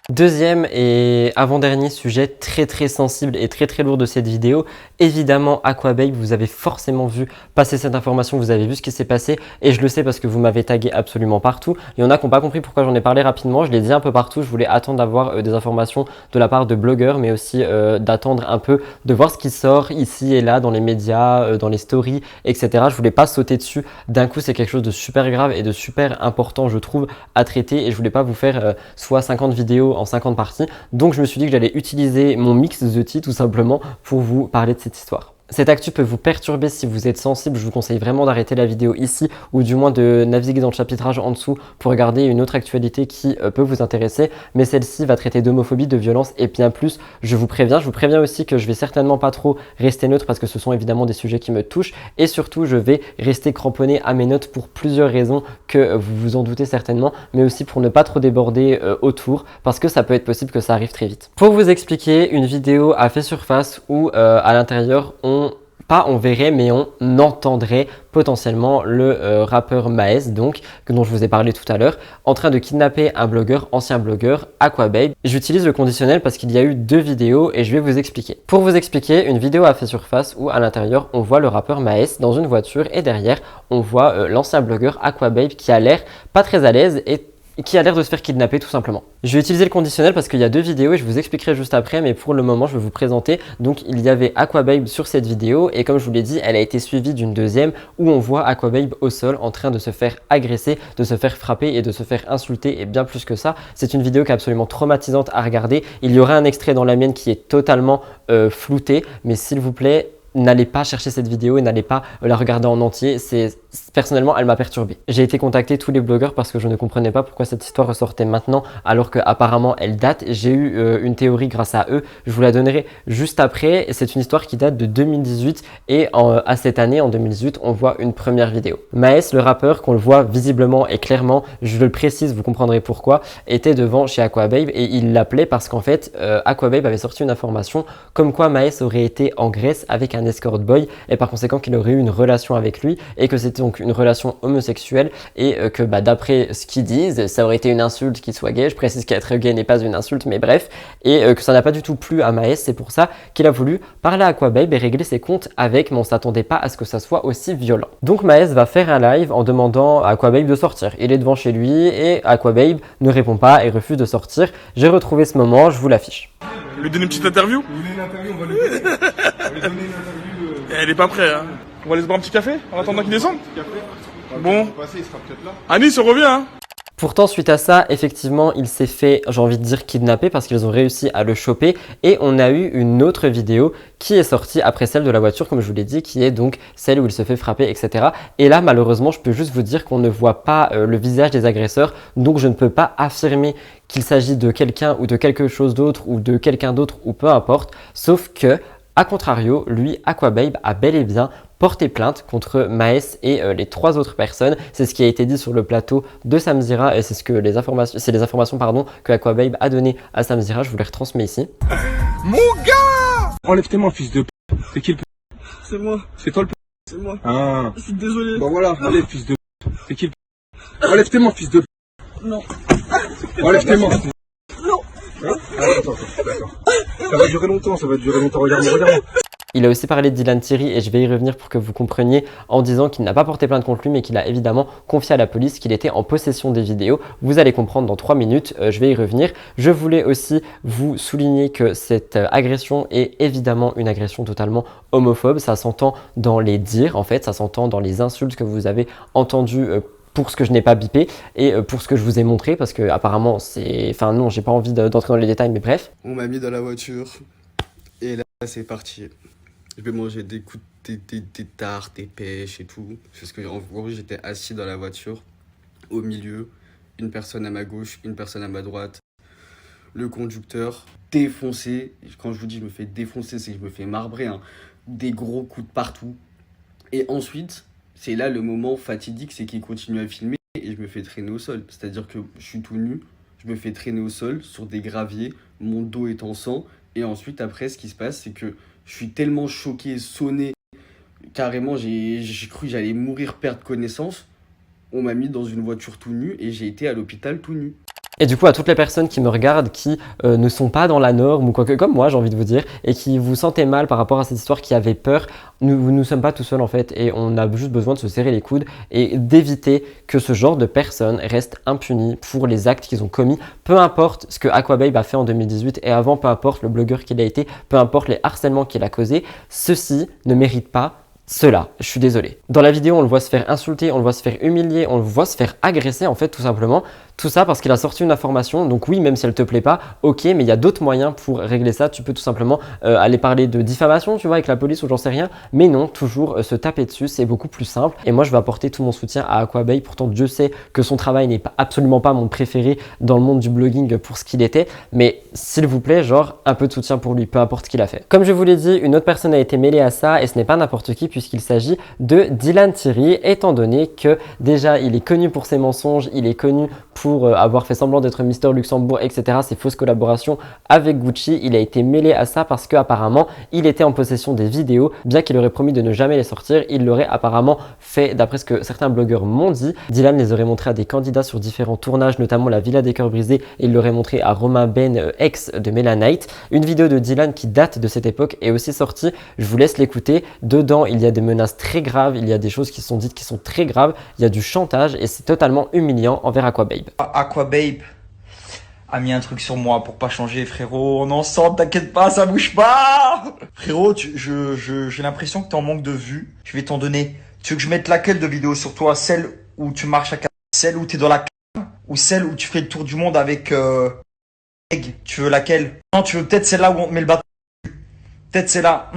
[SPEAKER 1] Deuxième et avant-dernier sujet très sensible et très lourd de cette vidéo, évidemment Aquababe, vous avez forcément vu passer cette information, vous avez vu ce qui s'est passé et je le sais parce que vous m'avez tagué absolument partout. Il y en a qui n'ont pas compris pourquoi j'en ai parlé rapidement, je l'ai dit un peu partout, je voulais attendre d'avoir des informations de la part de blogueurs mais aussi d'attendre un peu, de voir ce qui sort ici et là dans les médias, dans les stories, etc. Je voulais pas sauter dessus d'un coup, c'est quelque chose de super grave et de super important je trouve à traiter et je voulais pas vous faire soit 50 vidéos en 50 parties. Donc je me suis dit que j'allais utiliser mon mix The Tea tout simplement pour vous parler de cette histoire. Cette actu peut vous perturber si vous êtes sensible, je vous conseille vraiment d'arrêter la vidéo ici ou du moins de naviguer dans le chapitrage en dessous pour regarder une autre actualité qui peut vous intéresser. Mais celle-ci va traiter d'homophobie, de violence et bien plus, je vous préviens. Je vous préviens aussi que je vais certainement pas trop rester neutre parce que ce sont évidemment des sujets qui me touchent et surtout je vais rester cramponné à mes notes pour plusieurs raisons que vous vous en doutez certainement, mais aussi pour ne pas trop déborder autour parce que ça peut être possible que ça arrive très vite. Pour vous expliquer, une vidéo a fait surface où à l'intérieur on verrait mais on entendrait potentiellement le rappeur Maes, donc dont je vous ai parlé tout à l'heure, en train de kidnapper un blogueur, ancien blogueur, Aquababe. J'utilise le conditionnel parce qu'il y a eu 2 vidéos et je vais vous expliquer. Pour vous expliquer, une vidéo a fait surface où à l'intérieur on voit le rappeur Maes dans une voiture et derrière on voit l'ancien blogueur Aquababe qui a l'air pas très à l'aise et qui a l'air de se faire kidnapper tout simplement. Je vais utiliser le conditionnel parce qu'il y a 2 vidéos et je vous expliquerai juste après, mais pour le moment je vais vous présenter. Donc il y avait Aquababe sur cette vidéo et comme je vous l'ai dit, elle a été suivie d'une deuxième où on voit Aquababe au sol en train de se faire agresser, de se faire frapper et de se faire insulter et bien plus que ça. C'est une vidéo qui est absolument traumatisante à regarder. Il y aura un extrait dans la mienne qui est totalement flouté, mais s'il vous plaît, n'allez pas chercher cette vidéo et n'allez pas la regarder en entier. Personnellement, elle m'a perturbé. J'ai été contacter tous les blogueurs parce que je ne comprenais pas pourquoi cette histoire ressortait maintenant alors qu'apparemment elle date. J'ai eu une théorie grâce à eux. Je vous la donnerai juste après. C'est une histoire qui date de 2018 et à cette année, en 2018, on voit une première vidéo. Maes, le rappeur, qu'on le voit visiblement et clairement, je le précise, vous comprendrez pourquoi, était devant chez Aquababe et il l'appelait parce qu'en fait, Aquababe avait sorti une information comme quoi Maes aurait été en Grèce avec un escort boy et par conséquent qu'il aurait eu une relation avec lui et que c'était donc une relation homosexuelle et que d'après ce qu'ils disent, ça aurait été une insulte qu'il soit gay. Je précise qu'être gay n'est pas une insulte, mais bref, et que ça n'a pas du tout plu à Maes. C'est pour ça qu'il a voulu parler à Aquababe et régler ses comptes avec, mais on s'attendait pas à ce que ça soit aussi violent. Donc Maes va faire un live en demandant à Aquababe de sortir. Il est devant chez lui et Aquababe ne répond pas et refuse de sortir. J'ai retrouvé ce moment, je vous l'affiche.
[SPEAKER 5] Lui donner une petite interview?
[SPEAKER 6] Vous voulez une interview, on va lui donner. On va lui donner une interview.
[SPEAKER 5] Elle est pas prête, hein. On va aller se boire un petit café en attendant qu'il descende. Bon.
[SPEAKER 6] Passer, il sera peut-être là.
[SPEAKER 5] Anis, on revient, hein.
[SPEAKER 1] Pourtant, suite à ça, effectivement, il s'est fait, j'ai envie de dire, kidnapper parce qu'ils ont réussi à le choper. Et on a eu une autre vidéo qui est sortie après celle de la voiture, comme je vous l'ai dit, qui est donc celle où il se fait frapper, etc. Et là, malheureusement, je peux juste vous dire qu'on ne voit pas le visage des agresseurs. Donc, je ne peux pas affirmer qu'il s'agit de quelqu'un ou de quelque chose d'autre ou de quelqu'un d'autre ou peu importe. Sauf que, a contrario, lui, Aquababe, a bel et bien porté plainte contre Maes et les 3 autres personnes. C'est ce qui a été dit sur le plateau de Samzira et c'est ce que les informations que Aquababe a donné à Samzira. Je vous les retransmets ici.
[SPEAKER 6] Mon gars!
[SPEAKER 5] Enlève tes mains, fils de p. C'est qui le p?
[SPEAKER 6] C'est moi.
[SPEAKER 5] C'est toi le p.
[SPEAKER 6] C'est moi.
[SPEAKER 5] Ah.
[SPEAKER 6] Je suis désolé.
[SPEAKER 5] Bon voilà, allez, fils de p. C'est qui le p? Enlève tes mains, fils de p.
[SPEAKER 6] Non.
[SPEAKER 5] Enlève tes mains.
[SPEAKER 6] Non.
[SPEAKER 5] Hein? Attends, d'accord. Ça va durer longtemps, regarde.
[SPEAKER 1] Il a aussi parlé de Dylan Thierry et je vais y revenir pour que vous compreniez en disant qu'il n'a pas porté plainte contre lui mais qu'il a évidemment confié à la police qu'il était en possession des vidéos. Vous allez comprendre dans 3 minutes, je vais y revenir. Je voulais aussi vous souligner que cette agression est évidemment une agression totalement homophobe. Ça s'entend dans les dires en fait, ça s'entend dans les insultes que vous avez entendues pour ce que je n'ai pas bipé et pour ce que je vous ai montré parce que apparemment c'est... Enfin non, j'ai pas envie d'entrer dans les détails mais bref.
[SPEAKER 2] On m'a mis dans la voiture et là c'est parti. Je vais manger des tartes, des pêches et tout. Parce que en gros j'étais assis dans la voiture, au milieu, une personne à ma gauche, une personne à ma droite. Le conducteur défoncé. Quand je vous dis je me fais défoncer, c'est que je me fais marbrer, hein. Des gros coups de partout. Et ensuite, c'est là le moment fatidique, c'est qu'il continue à filmer et je me fais traîner au sol. C'est-à-dire que je suis tout nu, je me fais traîner au sol sur des graviers, mon dos est en sang. Et ensuite, après, ce qui se passe, c'est que je suis tellement choqué, sonné Carrément, j'ai cru que j'allais mourir, perdre connaissance. On m'a mis dans une voiture tout nu et j'ai été à l'hôpital tout nu.
[SPEAKER 1] Et du coup, à toutes les personnes qui me regardent, qui ne sont pas dans la norme ou quoi que, comme moi, j'ai envie de vous dire, et qui vous sentez mal par rapport à cette histoire, qui avait peur, nous ne sommes pas tout seuls en fait, et on a juste besoin de se serrer les coudes et d'éviter que ce genre de personnes restent impunies pour les actes qu'ils ont commis, peu importe ce que Aquababe a fait en 2018 et avant, peu importe le blogueur qu'il a été, peu importe les harcèlements qu'il a causés, ceux-ci ne méritent pas cela, je suis désolé. Dans la vidéo, on le voit se faire insulter, on le voit se faire humilier, on le voit se faire agresser en fait tout simplement. Tout ça parce qu'il a sorti une information, donc oui, même si elle te plaît pas, ok, mais il y a d'autres moyens pour régler ça. Tu peux tout simplement aller parler de diffamation, tu vois, avec la police ou j'en sais rien, mais non, toujours se taper dessus, c'est beaucoup plus simple. Et moi, je vais apporter tout mon soutien à Aquababe, pourtant Dieu sait que son travail n'est absolument pas mon préféré dans le monde du blogging pour ce qu'il était, mais s'il vous plaît, genre, un peu de soutien pour lui, peu importe ce qu'il a fait. Comme je vous l'ai dit, une autre personne a été mêlée à ça, et ce n'est pas n'importe qui, puisqu'il s'agit de Dylan Thierry, étant donné que déjà, il est connu pour ses mensonges, il est connu pour avoir fait semblant d'être Mister Luxembourg, etc. Ses fausses collaborations avec Gucci. Il a été mêlé à ça parce qu'apparemment, il était en possession des vidéos. Bien qu'il aurait promis de ne jamais les sortir, il l'aurait apparemment fait, d'après ce que certains blogueurs m'ont dit. Dylan les aurait montrés à des candidats sur différents tournages, notamment la Villa des Cœurs Brisés, et il l'aurait montré à Romain Ben, ex de Melanite. Une vidéo de Dylan qui date de cette époque est aussi sortie. Je vous laisse l'écouter. Dedans, il y a des menaces très graves, il y a des choses qui sont dites qui sont très graves, il y a du chantage et c'est totalement humiliant envers Aquababe.
[SPEAKER 7] Aquababe a mis un truc sur moi pour pas changer, frérot. On est ensemble, t'inquiète pas, ça bouge pas. Frérot, j'ai l'impression que t'es en manque de vues. Je vais t'en donner. Tu veux que je mette laquelle de vidéo sur toi? Celle où tu marches à quatre, celle où t'es dans la cave, ou celle où tu fais le tour du monde avec Egg? Tu veux laquelle? Non, tu veux peut-être celle-là où on te met le bâton. Peut-être celle-là.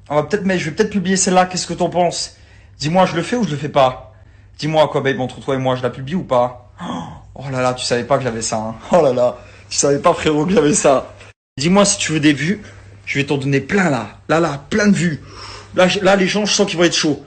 [SPEAKER 7] On va peut-être, mais je vais peut-être publier celle-là. Qu'est-ce que t'en penses? Dis-moi, je le fais ou je le fais pas? Dis-moi, Aquababe, entre toi et moi, je la publie ou pas? Oh là là, tu savais pas que j'avais ça, hein. Oh là là, tu savais pas, frérot, que j'avais ça. Dis-moi si tu veux des vues, je vais t'en donner plein là. Là, plein de vues. Là, les gens, je sens qu'ils vont être chauds.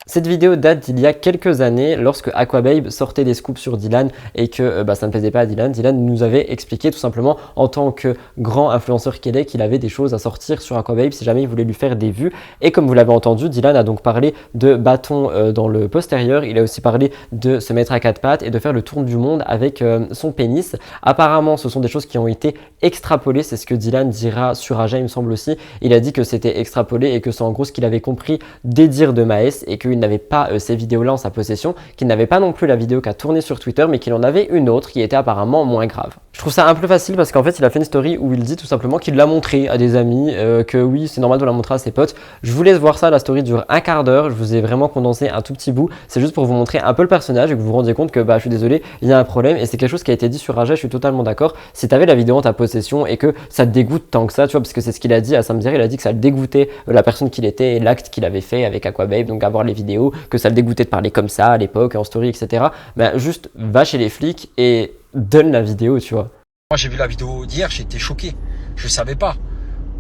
[SPEAKER 1] Cette vidéo date d'il y a quelques années lorsque Aquababe sortait des scoops sur Dylan et que ça ne plaisait pas à Dylan. Dylan nous avait expliqué tout simplement en tant que grand influenceur qu'il est qu'il avait des choses à sortir sur Aquababe si jamais il voulait lui faire des vues. Et comme vous l'avez entendu, Dylan a donc parlé de bâton dans le postérieur. Il a aussi parlé de se mettre à quatre pattes et de faire le tour du monde avec son pénis. Apparemment, ce sont des choses qui ont été extrapolées. C'est ce que Dylan dira sur Aja, il me semble aussi. Il a dit que c'était extrapolé et que c'est en gros ce qu'il avait compris des dires de Maes et qu'il n'avait pas ces vidéos-là en sa possession, qu'il n'avait pas non plus la vidéo qu'a tournée sur Twitter, mais qu'il en avait une autre qui était apparemment moins grave. Je trouve ça un peu facile parce qu'en fait, il a fait une story où il dit tout simplement qu'il l'a montré à des amis, que oui, c'est normal de la montrer à ses potes. Je vous laisse voir ça, la story dure un quart d'heure, je vous ai vraiment condensé un tout petit bout. C'est juste pour vous montrer un peu le personnage et que vous vous rendiez compte que je suis désolé, il y a un problème et c'est quelque chose qui a été dit sur Raja, je suis totalement d'accord. Si tu avais la vidéo en ta possession et que ça te dégoûte tant que ça, tu vois, parce que c'est ce qu'il a dit à Samzir, il a dit que ça le dégoûtait la personne qu'il était et l'acte qu'il avait fait avec Aquababe, donc avoir les vidéos, que ça le dégoûtait de parler comme ça à l'époque, en story, etc. Juste va chez les flics et donne la vidéo, tu vois.
[SPEAKER 7] Moi, j'ai vu la vidéo d'hier, j'ai été choqué. Je savais pas.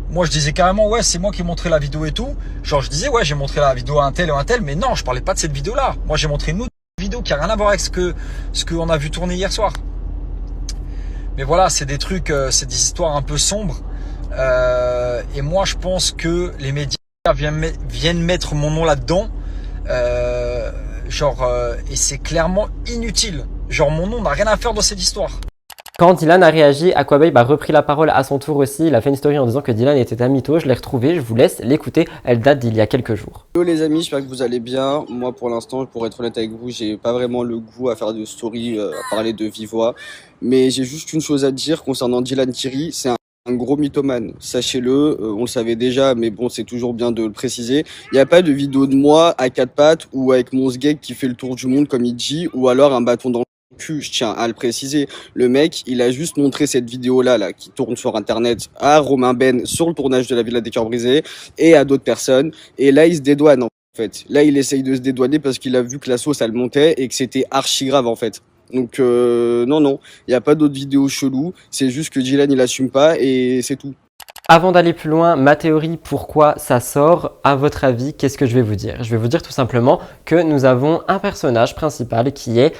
[SPEAKER 7] Moi, je disais carrément, ouais, c'est moi qui ai montré la vidéo et tout. Genre, je disais, ouais, j'ai montré la vidéo à un tel et un tel, mais non, je parlais pas de cette vidéo-là. Moi, j'ai montré une autre vidéo qui a rien à voir avec ce qu'on a vu tourner hier soir. Mais voilà, c'est des trucs, c'est des histoires un peu sombres. Et moi, je pense que les médias viennent mettre mon nom là-dedans. Et c'est clairement inutile. Genre, mon nom n'a rien à faire dans cette histoire.
[SPEAKER 1] Quand Dylan a réagi, Aquababe a repris la parole à son tour aussi. Il a fait une story en disant que Dylan était un mytho. Je l'ai retrouvé, je vous laisse l'écouter. Elle date d'il y a quelques jours.
[SPEAKER 2] Hello les amis, j'espère que vous allez bien. Moi pour l'instant, pour être honnête avec vous, j'ai pas vraiment le goût à faire de story, à parler de vive voix. Mais j'ai juste une chose à dire concernant Dylan Thierry, c'est un gros mythomane, sachez-le, on le savait déjà, mais bon, c'est toujours bien de le préciser. Il n'y a pas de vidéo de moi à quatre pattes ou avec mon sgeg qui fait le tour du monde comme il dit, ou alors un bâton dans le cul, je tiens à le préciser. Le mec, il a juste montré cette vidéo-là qui tourne sur Internet à Romain Ben sur le tournage de la Villa des Cœurs Brisés et à d'autres personnes. Et là, il se dédouane en fait. Là, il essaye de se dédouaner parce qu'il a vu que la sauce, elle montait et que c'était archi grave en fait. Donc non, il n'y a pas d'autres vidéos cheloues, c'est juste que Dylan il assume pas et c'est tout.
[SPEAKER 1] Avant d'aller plus loin, ma théorie, pourquoi ça sort, à votre avis, qu'est-ce que je vais vous dire? Je vais vous dire tout simplement que nous avons un personnage principal qui est,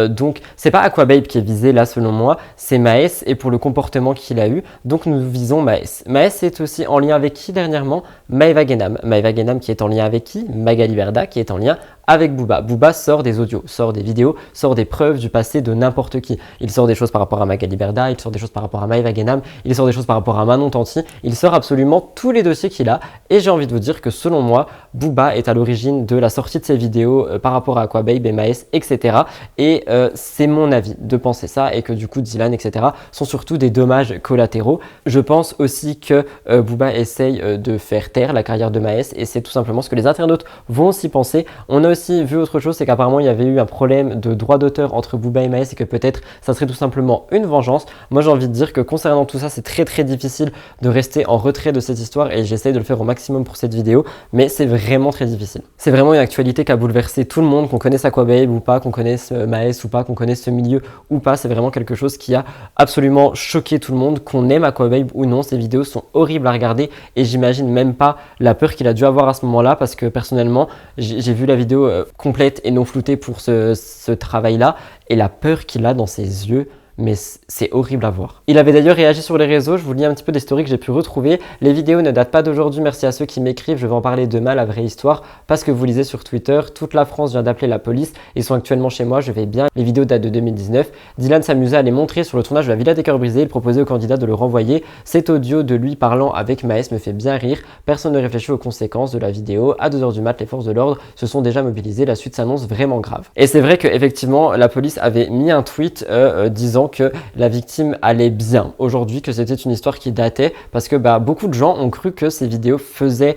[SPEAKER 1] donc, c'est pas Aquababe qui est visé là selon moi, c'est Maes et pour le comportement qu'il a eu, donc nous visons Maes. Maes est aussi en lien avec qui dernièrement? Maeva Genam. Maeva Genam qui est en lien avec qui? Magali Berda qui est en lien avec Booba. Booba sort des audios, sort des vidéos, sort des preuves du passé de n'importe qui. Il sort des choses par rapport à Magali Berda, il sort des choses par rapport à Maeva Genam, il sort des choses par rapport à Manon Tanti, il sort absolument tous les dossiers qu'il a et j'ai envie de vous dire que selon moi, Booba est à l'origine de la sortie de ces vidéos par rapport à Aquababe et Maes, etc. Et c'est mon avis de penser ça et que du coup Dylan, etc. sont surtout des dommages collatéraux. Je pense aussi que Booba essaye de faire taire la carrière de Maes et c'est tout simplement ce que les internautes vont aussi penser. On a aussi vu autre chose, c'est qu'apparemment il y avait eu un problème de droit d'auteur entre Booba et Maes et que peut-être ça serait tout simplement une vengeance. Moi j'ai envie de dire que concernant tout ça, c'est très difficile de rester en retrait de cette histoire et j'essaye de le faire au maximum pour cette vidéo, mais c'est vraiment très difficile. C'est vraiment une actualité qui a bouleversé tout le monde, qu'on connaisse Aquababe ou pas, qu'on connaisse Maes ou pas, qu'on connaisse ce milieu ou pas, c'est vraiment quelque chose qui a absolument choqué tout le monde, qu'on aime Aquababe ou non, ces vidéos sont horribles à regarder et j'imagine même pas la peur qu'il a dû avoir à ce moment-là parce que personnellement, j'ai vu la vidéo complète et non floutée pour ce travail-là et la peur qu'il a dans ses yeux, mais c'est horrible à voir. Il avait d'ailleurs réagi sur les réseaux, je vous lis un petit peu des stories que j'ai pu retrouver. Les vidéos ne datent pas d'aujourd'hui, merci à ceux qui m'écrivent, je vais en parler demain, la vraie histoire, parce que vous lisez sur Twitter, toute la France vient d'appeler la police, ils sont actuellement chez moi, je vais bien. Les vidéos datent de 2019. Dylan s'amusait à les montrer sur le tournage de la Villa des Cœurs Brisés, il proposait au candidat de le renvoyer. Cet audio de lui parlant avec Maes me fait bien rire, personne ne réfléchit aux conséquences de la vidéo. À 2h du mat, les forces de l'ordre se sont déjà mobilisées, la suite s'annonce vraiment grave. Et c'est vrai qu'effectivement, la police avait mis un tweet disant que la victime allait bien aujourd'hui, que c'était une histoire qui datait parce que beaucoup de gens ont cru que ces vidéos faisaient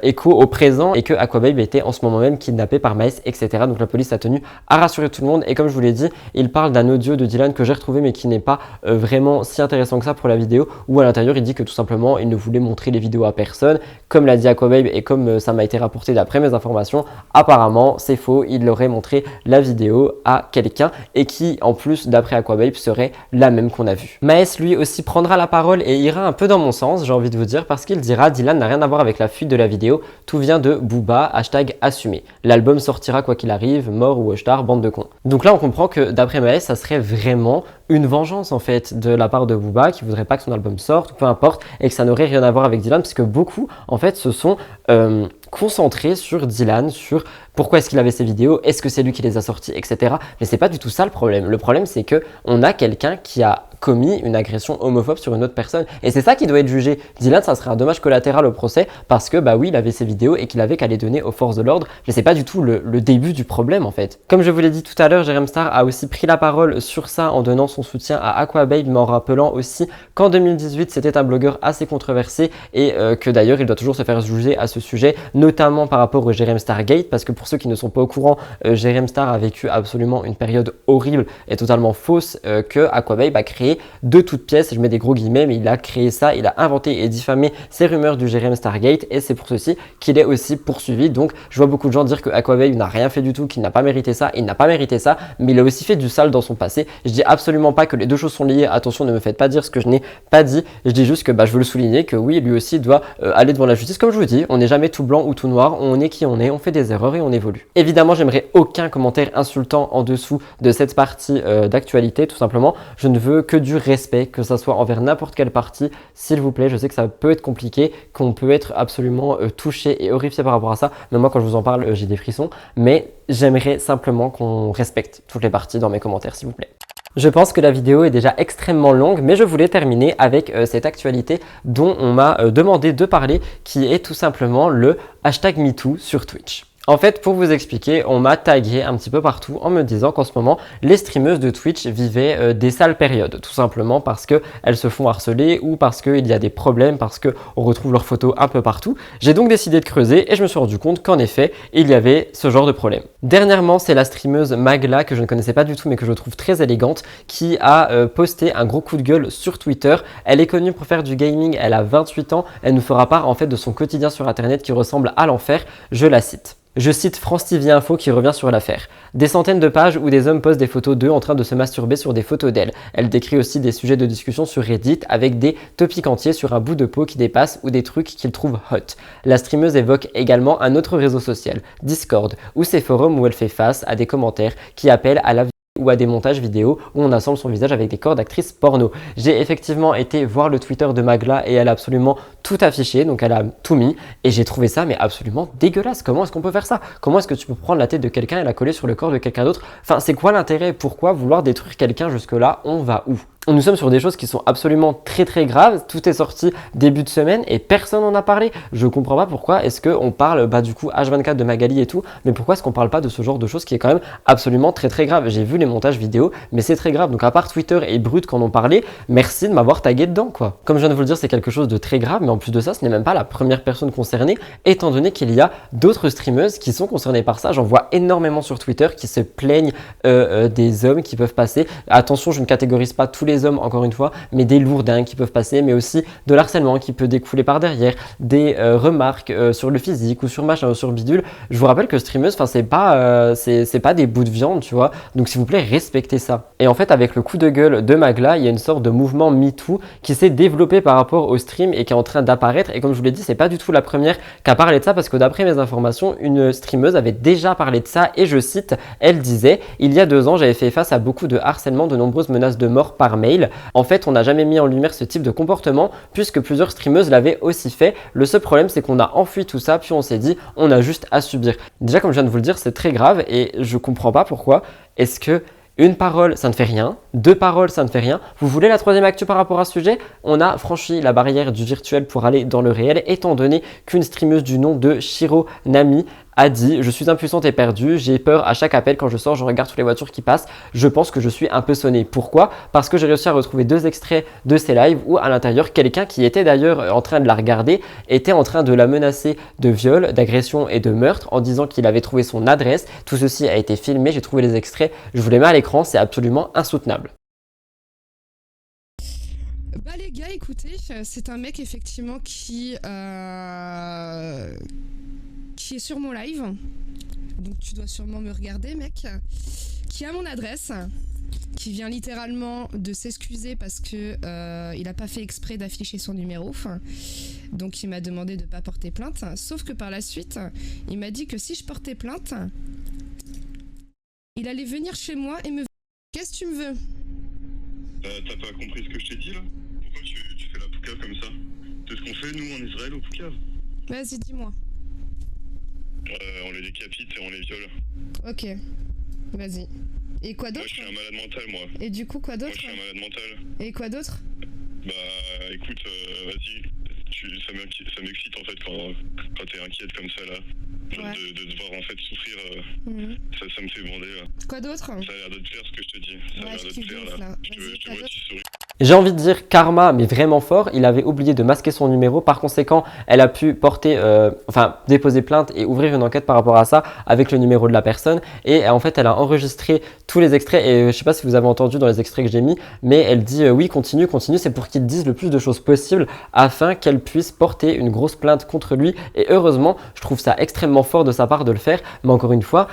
[SPEAKER 1] écho au présent et que Aquababe était en ce moment même kidnappé par Maes, etc. Donc la police a tenu à rassurer tout le monde et comme je vous l'ai dit, il parle d'un audio de Dylan que j'ai retrouvé mais qui n'est pas vraiment si intéressant que ça pour la vidéo où à l'intérieur il dit que tout simplement il ne voulait montrer les vidéos à personne. Comme l'a dit Aquababe et comme ça m'a été rapporté d'après mes informations, apparemment c'est faux, il aurait montré la vidéo à quelqu'un et qui en plus d'après Aquababe serait la même qu'on a vue. Maes lui aussi prendra la parole et ira un peu dans mon sens, j'ai envie de vous dire, parce qu'il dira Dylan n'a rien à voir avec la fuite de la vidéo, tout vient de Booba, #assumé. L'album sortira quoi qu'il arrive, mort ou Ostar, bande de cons. Donc là on comprend que d'après Maes, ça serait vraiment une vengeance en fait de la part de Booba qui voudrait pas que son album sorte, ou peu importe, et que ça n'aurait rien à voir avec Dylan, parce que beaucoup en fait se sont concentrés sur Dylan, sur pourquoi est-ce qu'il avait ces vidéos, est-ce que c'est lui qui les a sorties, etc. Mais c'est pas du tout ça le problème. Le problème c'est que on a quelqu'un qui a commis une agression homophobe sur une autre personne et c'est ça qui doit être jugé. Dylan, ça serait un dommage collatéral au procès parce que oui, il avait ses vidéos et qu'il avait qu'à les donner aux forces de l'ordre, mais c'est pas du tout le début du problème en fait. Comme je vous l'ai dit tout à l'heure, Jérém Star a aussi pris la parole sur ça en donnant son soutien à Aquababe, mais en rappelant aussi qu'en 2018 c'était un blogueur assez controversé et que d'ailleurs il doit toujours se faire juger à ce sujet, notamment par rapport au Jérém Star Gate, parce que pour ceux qui ne sont pas au courant, Jérém Star a vécu absolument une période horrible et totalement fausse que Aquababe a créé de toutes pièces, je mets des gros guillemets, mais il a créé ça, il a inventé et diffamé ces rumeurs du Jérém Star Gate et c'est pour ceci qu'il est aussi poursuivi. Donc je vois beaucoup de gens dire que Aquababe n'a rien fait du tout, qu'il n'a pas mérité ça, il n'a pas mérité ça, mais il a aussi fait du sale dans son passé. Je dis absolument pas que les deux choses sont liées, attention, ne me faites pas dire ce que je n'ai pas dit, je dis juste que je veux le souligner que oui, lui aussi doit aller devant la justice. Comme je vous dis, on n'est jamais tout blanc ou tout noir, on est qui on est, on fait des erreurs et on évolue. Évidemment, j'aimerais aucun commentaire insultant en dessous de cette partie d'actualité, tout simplement. Je ne veux que du respect, que ça soit envers n'importe quelle partie, s'il vous plaît. Je sais que ça peut être compliqué, qu'on peut être absolument touché et horrifié par rapport à ça, mais moi quand je vous en parle, j'ai des frissons, mais j'aimerais simplement qu'on respecte toutes les parties dans mes commentaires, s'il vous plaît. Je pense que la vidéo est déjà extrêmement longue, mais je voulais terminer avec cette actualité dont on m'a demandé de parler, qui est tout simplement le #MeToo sur Twitch. En fait, pour vous expliquer, on m'a tagué un petit peu partout en me disant qu'en ce moment, les streameuses de Twitch vivaient des sales périodes, tout simplement parce qu'elles se font harceler ou parce qu'il y a des problèmes, parce qu'on retrouve leurs photos un peu partout. J'ai donc décidé de creuser et je me suis rendu compte qu'en effet, il y avait ce genre de problème. Dernièrement, c'est la streameuse Magla, que je ne connaissais pas du tout mais que je trouve très élégante, qui a posté un gros coup de gueule sur Twitter. Elle est connue pour faire du gaming, elle a 28 ans, elle nous fera part en fait de son quotidien sur internet qui ressemble à l'enfer, je la cite. Je cite France TV Info qui revient sur l'affaire. Des centaines de pages où des hommes postent des photos d'eux en train de se masturber sur des photos d'elle. Elle décrit aussi des sujets de discussion sur Reddit avec des topics entiers sur un bout de peau qui dépasse ou des trucs qu'ils trouvent hot. La streameuse évoque également un autre réseau social, Discord, ou ces forums où elle fait face à des commentaires qui appellent à la ou à des montages vidéo où on assemble son visage avec des corps d'actrices porno. J'ai effectivement été voir le Twitter de Magla et elle a absolument tout affiché, donc elle a tout mis et j'ai trouvé ça mais absolument dégueulasse. Comment est-ce qu'on peut faire ça? Comment est-ce que tu peux prendre la tête de quelqu'un et la coller sur le corps de quelqu'un d'autre? Enfin, c'est quoi l'intérêt? Pourquoi vouloir détruire quelqu'un jusque-là? On va où? Nous sommes sur des choses qui sont absolument très graves. Tout est sorti début de semaine et personne n'en a parlé. Je comprends pas pourquoi est-ce qu'on parle du coup H24 de Magali et tout, mais pourquoi est-ce qu'on parle pas de ce genre de choses qui est quand même absolument très grave. J'ai vu les montages vidéo, mais c'est très grave. Donc à part Twitter et Brut quand on en parlait, merci de m'avoir tagué dedans quoi. Comme je viens de vous le dire, c'est quelque chose de très grave, mais en plus de ça, ce n'est même pas la première personne concernée, étant donné qu'il y a d'autres streameuses qui sont concernées par ça. J'en vois énormément sur Twitter qui se plaignent des hommes qui peuvent passer. Attention, je ne catégorise pas tous les hommes encore une fois, mais des lourdins qui peuvent passer, mais aussi de l'harcèlement qui peut découler par derrière, des remarques sur le physique ou sur machin ou sur bidule. Je vous rappelle que streameuse, c'est pas des bouts de viande, tu vois. Donc s'il vous plaît, respectez ça. Et en fait, avec le coup de gueule de Magla, il y a une sorte de mouvement MeToo qui s'est développé par rapport au stream et qui est en train d'apparaître. Et comme je vous l'ai dit, c'est pas du tout la première qui a parlé de ça parce que d'après mes informations, une streameuse avait déjà parlé de ça et je cite, elle disait: il y a 2 ans, j'avais fait face à beaucoup de harcèlement, de nombreuses menaces de mort par mail. En fait, on n'a jamais mis en lumière ce type de comportement puisque plusieurs streameuses l'avaient aussi fait. Le seul problème, c'est qu'on a enfui tout ça puis on s'est dit, on a juste à subir. Déjà, comme je viens de vous le dire, c'est très grave et je comprends pas pourquoi. Est-ce que une parole, ça ne fait rien. 2 paroles, ça ne fait rien. Vous voulez la 3e actu par rapport à ce sujet? On a franchi la barrière du virtuel pour aller dans le réel, étant donné qu'une streameuse du nom de Shiro Nami a dit: je suis impuissante et perdue, j'ai peur à chaque appel quand je sors, je regarde toutes les voitures qui passent, je pense que je suis un peu sonnée. Pourquoi? Parce que j'ai réussi à retrouver 2 extraits de ces lives où à l'intérieur, quelqu'un qui était d'ailleurs en train de la regarder était en train de la menacer de viol, d'agression et de meurtre en disant qu'il avait trouvé son adresse. Tout ceci a été filmé, j'ai trouvé les extraits, je vous les mets à l'écran, c'est absolument insoutenable.
[SPEAKER 8] Bah les gars, écoutez, c'est un mec effectivement qui est sur mon live, donc tu dois sûrement me regarder mec, qui a mon adresse, qui vient littéralement de s'excuser parce que il a pas fait exprès d'afficher son numéro, donc il m'a demandé de pas porter plainte, sauf que par la suite, il m'a dit que si je portais plainte, il allait venir chez moi et me... Qu'est-ce que tu me veux?
[SPEAKER 6] T'as pas compris ce que je t'ai dit là? Pourquoi tu fais la poucave comme ça? C'est ce qu'on fait nous en Israël au poucave.
[SPEAKER 8] Vas-y, dis-moi.
[SPEAKER 6] On les décapite et on les viole.
[SPEAKER 8] Ok, vas-y. Et quoi d'autre?
[SPEAKER 6] Moi je suis un malade mental moi.
[SPEAKER 8] Et du coup quoi d'autre?
[SPEAKER 6] Moi je suis un malade mental.
[SPEAKER 8] Et quoi d'autre?
[SPEAKER 6] Bah écoute, vas-y, ça m'excite en fait quand t'es inquiète comme ça là.
[SPEAKER 8] Ouais.
[SPEAKER 6] De te voir en fait souffrir, ça me fait bander là.
[SPEAKER 8] Quoi d'autre?
[SPEAKER 6] Ça a l'air de te plaire ce que je te dis. Ça a l'air de te plaire là. Je te vois, tu souris.
[SPEAKER 1] J'ai envie de dire karma, mais vraiment fort. Il avait oublié de masquer son numéro. Par conséquent, elle a pu porter, déposer plainte et ouvrir une enquête par rapport à ça avec le numéro de la personne. Et en fait, elle a enregistré tous les extraits. Et je sais pas si vous avez entendu dans les extraits que j'ai mis, mais elle dit oui, continue. C'est pour qu'il dise le plus de choses possible afin qu'elle puisse porter une grosse plainte contre lui. Et heureusement, je trouve ça extrêmement fort de sa part de le faire. Mais encore une fois,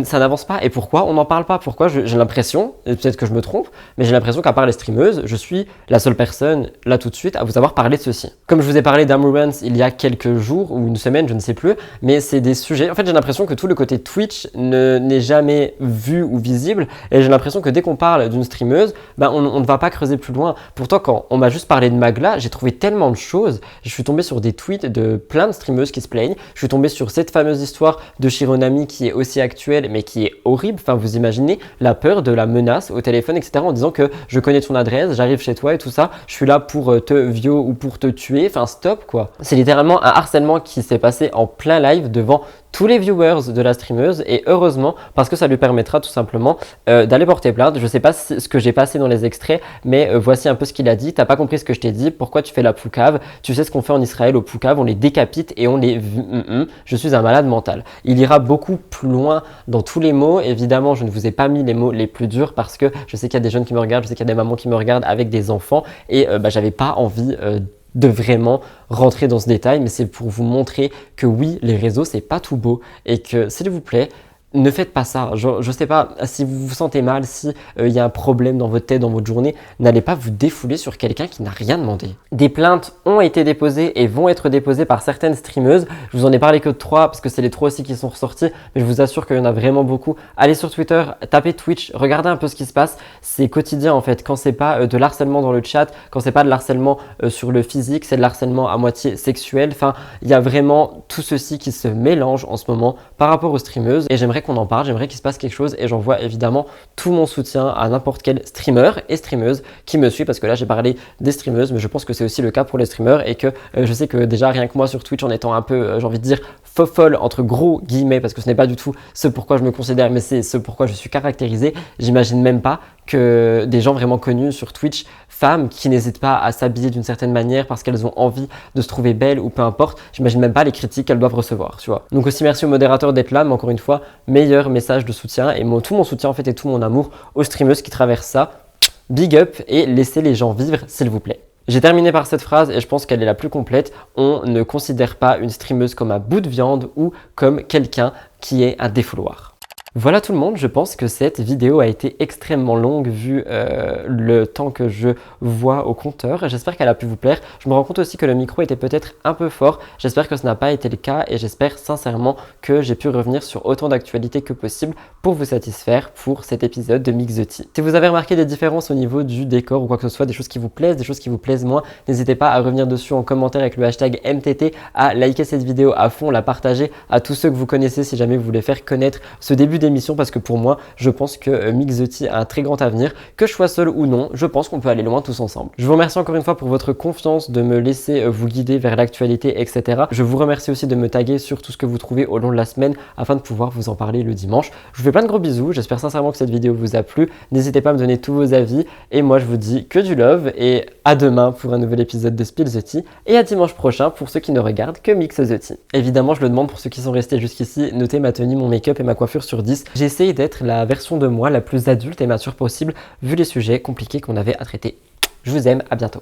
[SPEAKER 1] ça n'avance pas. Et pourquoi on n'en parle pas? Pourquoi? J'ai l'impression, et peut-être que je me trompe, mais j'ai l'impression qu'à part les streameuses, je suis la seule personne là tout de suite à vous avoir parlé de ceci. Comme je vous ai parlé d'Amouranth il y a quelques jours ou une semaine, je ne sais plus, mais c'est des sujets. En fait, j'ai l'impression que tout le côté Twitch n'est jamais vu ou visible. Et j'ai l'impression que dès qu'on parle d'une streameuse, on ne va pas creuser plus loin. Pourtant, quand on m'a juste parlé de Magla, j'ai trouvé tellement de choses. Je suis tombé sur des tweets de plein de streameuses qui se plaignent. Je suis tombé sur cette fameuse histoire de Shiro Nami qui est aussi actuelle, mais qui est horrible. Enfin, vous imaginez la peur de la menace au téléphone, etc. en disant que je connais ton adresse, j'arrive chez toi et tout ça, je suis là pour te viol ou pour te tuer. Enfin, stop quoi. C'est littéralement un harcèlement qui s'est passé en plein live devant tous les viewers de la streameuse et heureusement parce que ça lui permettra tout simplement d'aller porter plainte. Je sais pas ce que j'ai passé dans les extraits, mais voici un peu ce qu'il a dit. T'as pas compris ce que je t'ai dit, pourquoi tu fais la poucave? Tu sais ce qu'on fait en Israël au poucave, on les décapite et on les... Je suis un malade mental. Il ira beaucoup plus loin dans tous les mots. Évidemment, je ne vous ai pas mis les mots les plus durs parce que je sais qu'il y a des jeunes qui me regardent, je sais qu'il y a des mamans qui me regardent avec des enfants et j'avais pas envie de vraiment rentrer dans ce détail, mais c'est pour vous montrer que oui, les réseaux, c'est pas tout beau et que, s'il vous plaît, ne faites pas ça. Je sais pas, si vous vous sentez mal, si y a un problème dans votre tête, dans votre journée, n'allez pas vous défouler sur quelqu'un qui n'a rien demandé. Des plaintes ont été déposées et vont être déposées par certaines streameuses. Je vous en ai parlé que de 3 parce que c'est les 3 aussi qui sont ressortis, mais je vous assure qu'il y en a vraiment beaucoup. Allez sur Twitter, tapez Twitch, regardez un peu ce qui se passe. C'est quotidien en fait. Quand c'est pas de l'harcèlement dans le chat, quand c'est pas de l'harcèlement sur le physique, c'est de l'harcèlement à moitié sexuel. Enfin, il y a vraiment tout ceci qui se mélange en ce moment par rapport aux streameuses et j'aimerais qu'on en parle, j'aimerais qu'il se passe quelque chose et j'envoie évidemment tout mon soutien à n'importe quel streamer et streameuse qui me suit parce que là j'ai parlé des streameuses mais je pense que c'est aussi le cas pour les streamers et que je sais que déjà rien que moi sur Twitch en étant un peu, j'ai envie de dire, fofolle entre gros guillemets parce que ce n'est pas du tout ce pourquoi je me considère mais c'est ce pourquoi je suis caractérisé, j'imagine même pas que des gens vraiment connus sur Twitch, femmes qui n'hésitent pas à s'habiller d'une certaine manière parce qu'elles ont envie de se trouver belles ou peu importe, j'imagine même pas les critiques qu'elles doivent recevoir, tu vois. Donc aussi merci aux modérateurs d'être là, mais encore une fois, meilleur message de soutien et tout mon soutien en fait et tout mon amour aux streameuses qui traversent ça. Big up et laissez les gens vivre s'il vous plaît. J'ai terminé par cette phrase et je pense qu'elle est la plus complète. On ne considère pas une streameuse comme un bout de viande ou comme quelqu'un qui est un défouloir. Voilà tout le monde, je pense que cette vidéo a été extrêmement longue vu le temps que je vois au compteur. J'espère qu'elle a pu vous plaire. Je me rends compte aussi que le micro était peut-être un peu fort. J'espère que ce n'a pas été le cas et j'espère sincèrement que j'ai pu revenir sur autant d'actualités que possible pour vous satisfaire pour cet épisode de Mix the Tea. Si vous avez remarqué des différences au niveau du décor ou quoi que ce soit, des choses qui vous plaisent, des choses qui vous plaisent moins, n'hésitez pas à revenir dessus en commentaire avec le hashtag MTT, à liker cette vidéo à fond, la partager à tous ceux que vous connaissez si jamais vous voulez faire connaître ce début d'émission parce que pour moi, je pense que Mix the Tea a un très grand avenir. Que je sois seul ou non, je pense qu'on peut aller loin tous ensemble. Je vous remercie encore une fois pour votre confiance, de me laisser vous guider vers l'actualité, etc. Je vous remercie aussi de me taguer sur tout ce que vous trouvez au long de la semaine afin de pouvoir vous en parler le dimanche. Je vous fais plein de gros bisous, j'espère sincèrement que cette vidéo vous a plu. N'hésitez pas à me donner tous vos avis et moi je vous dis que du love et à demain pour un nouvel épisode de Spill the Tea et à dimanche prochain pour ceux qui ne regardent que Mix the Tea. Évidemment, je le demande pour ceux qui sont restés jusqu'ici, notez ma tenue, mon make-up et ma coiffure sur 10. J'essaye d'être la version de moi la plus adulte et mature possible vu les sujets compliqués qu'on avait à traiter. Je vous aime, à bientôt.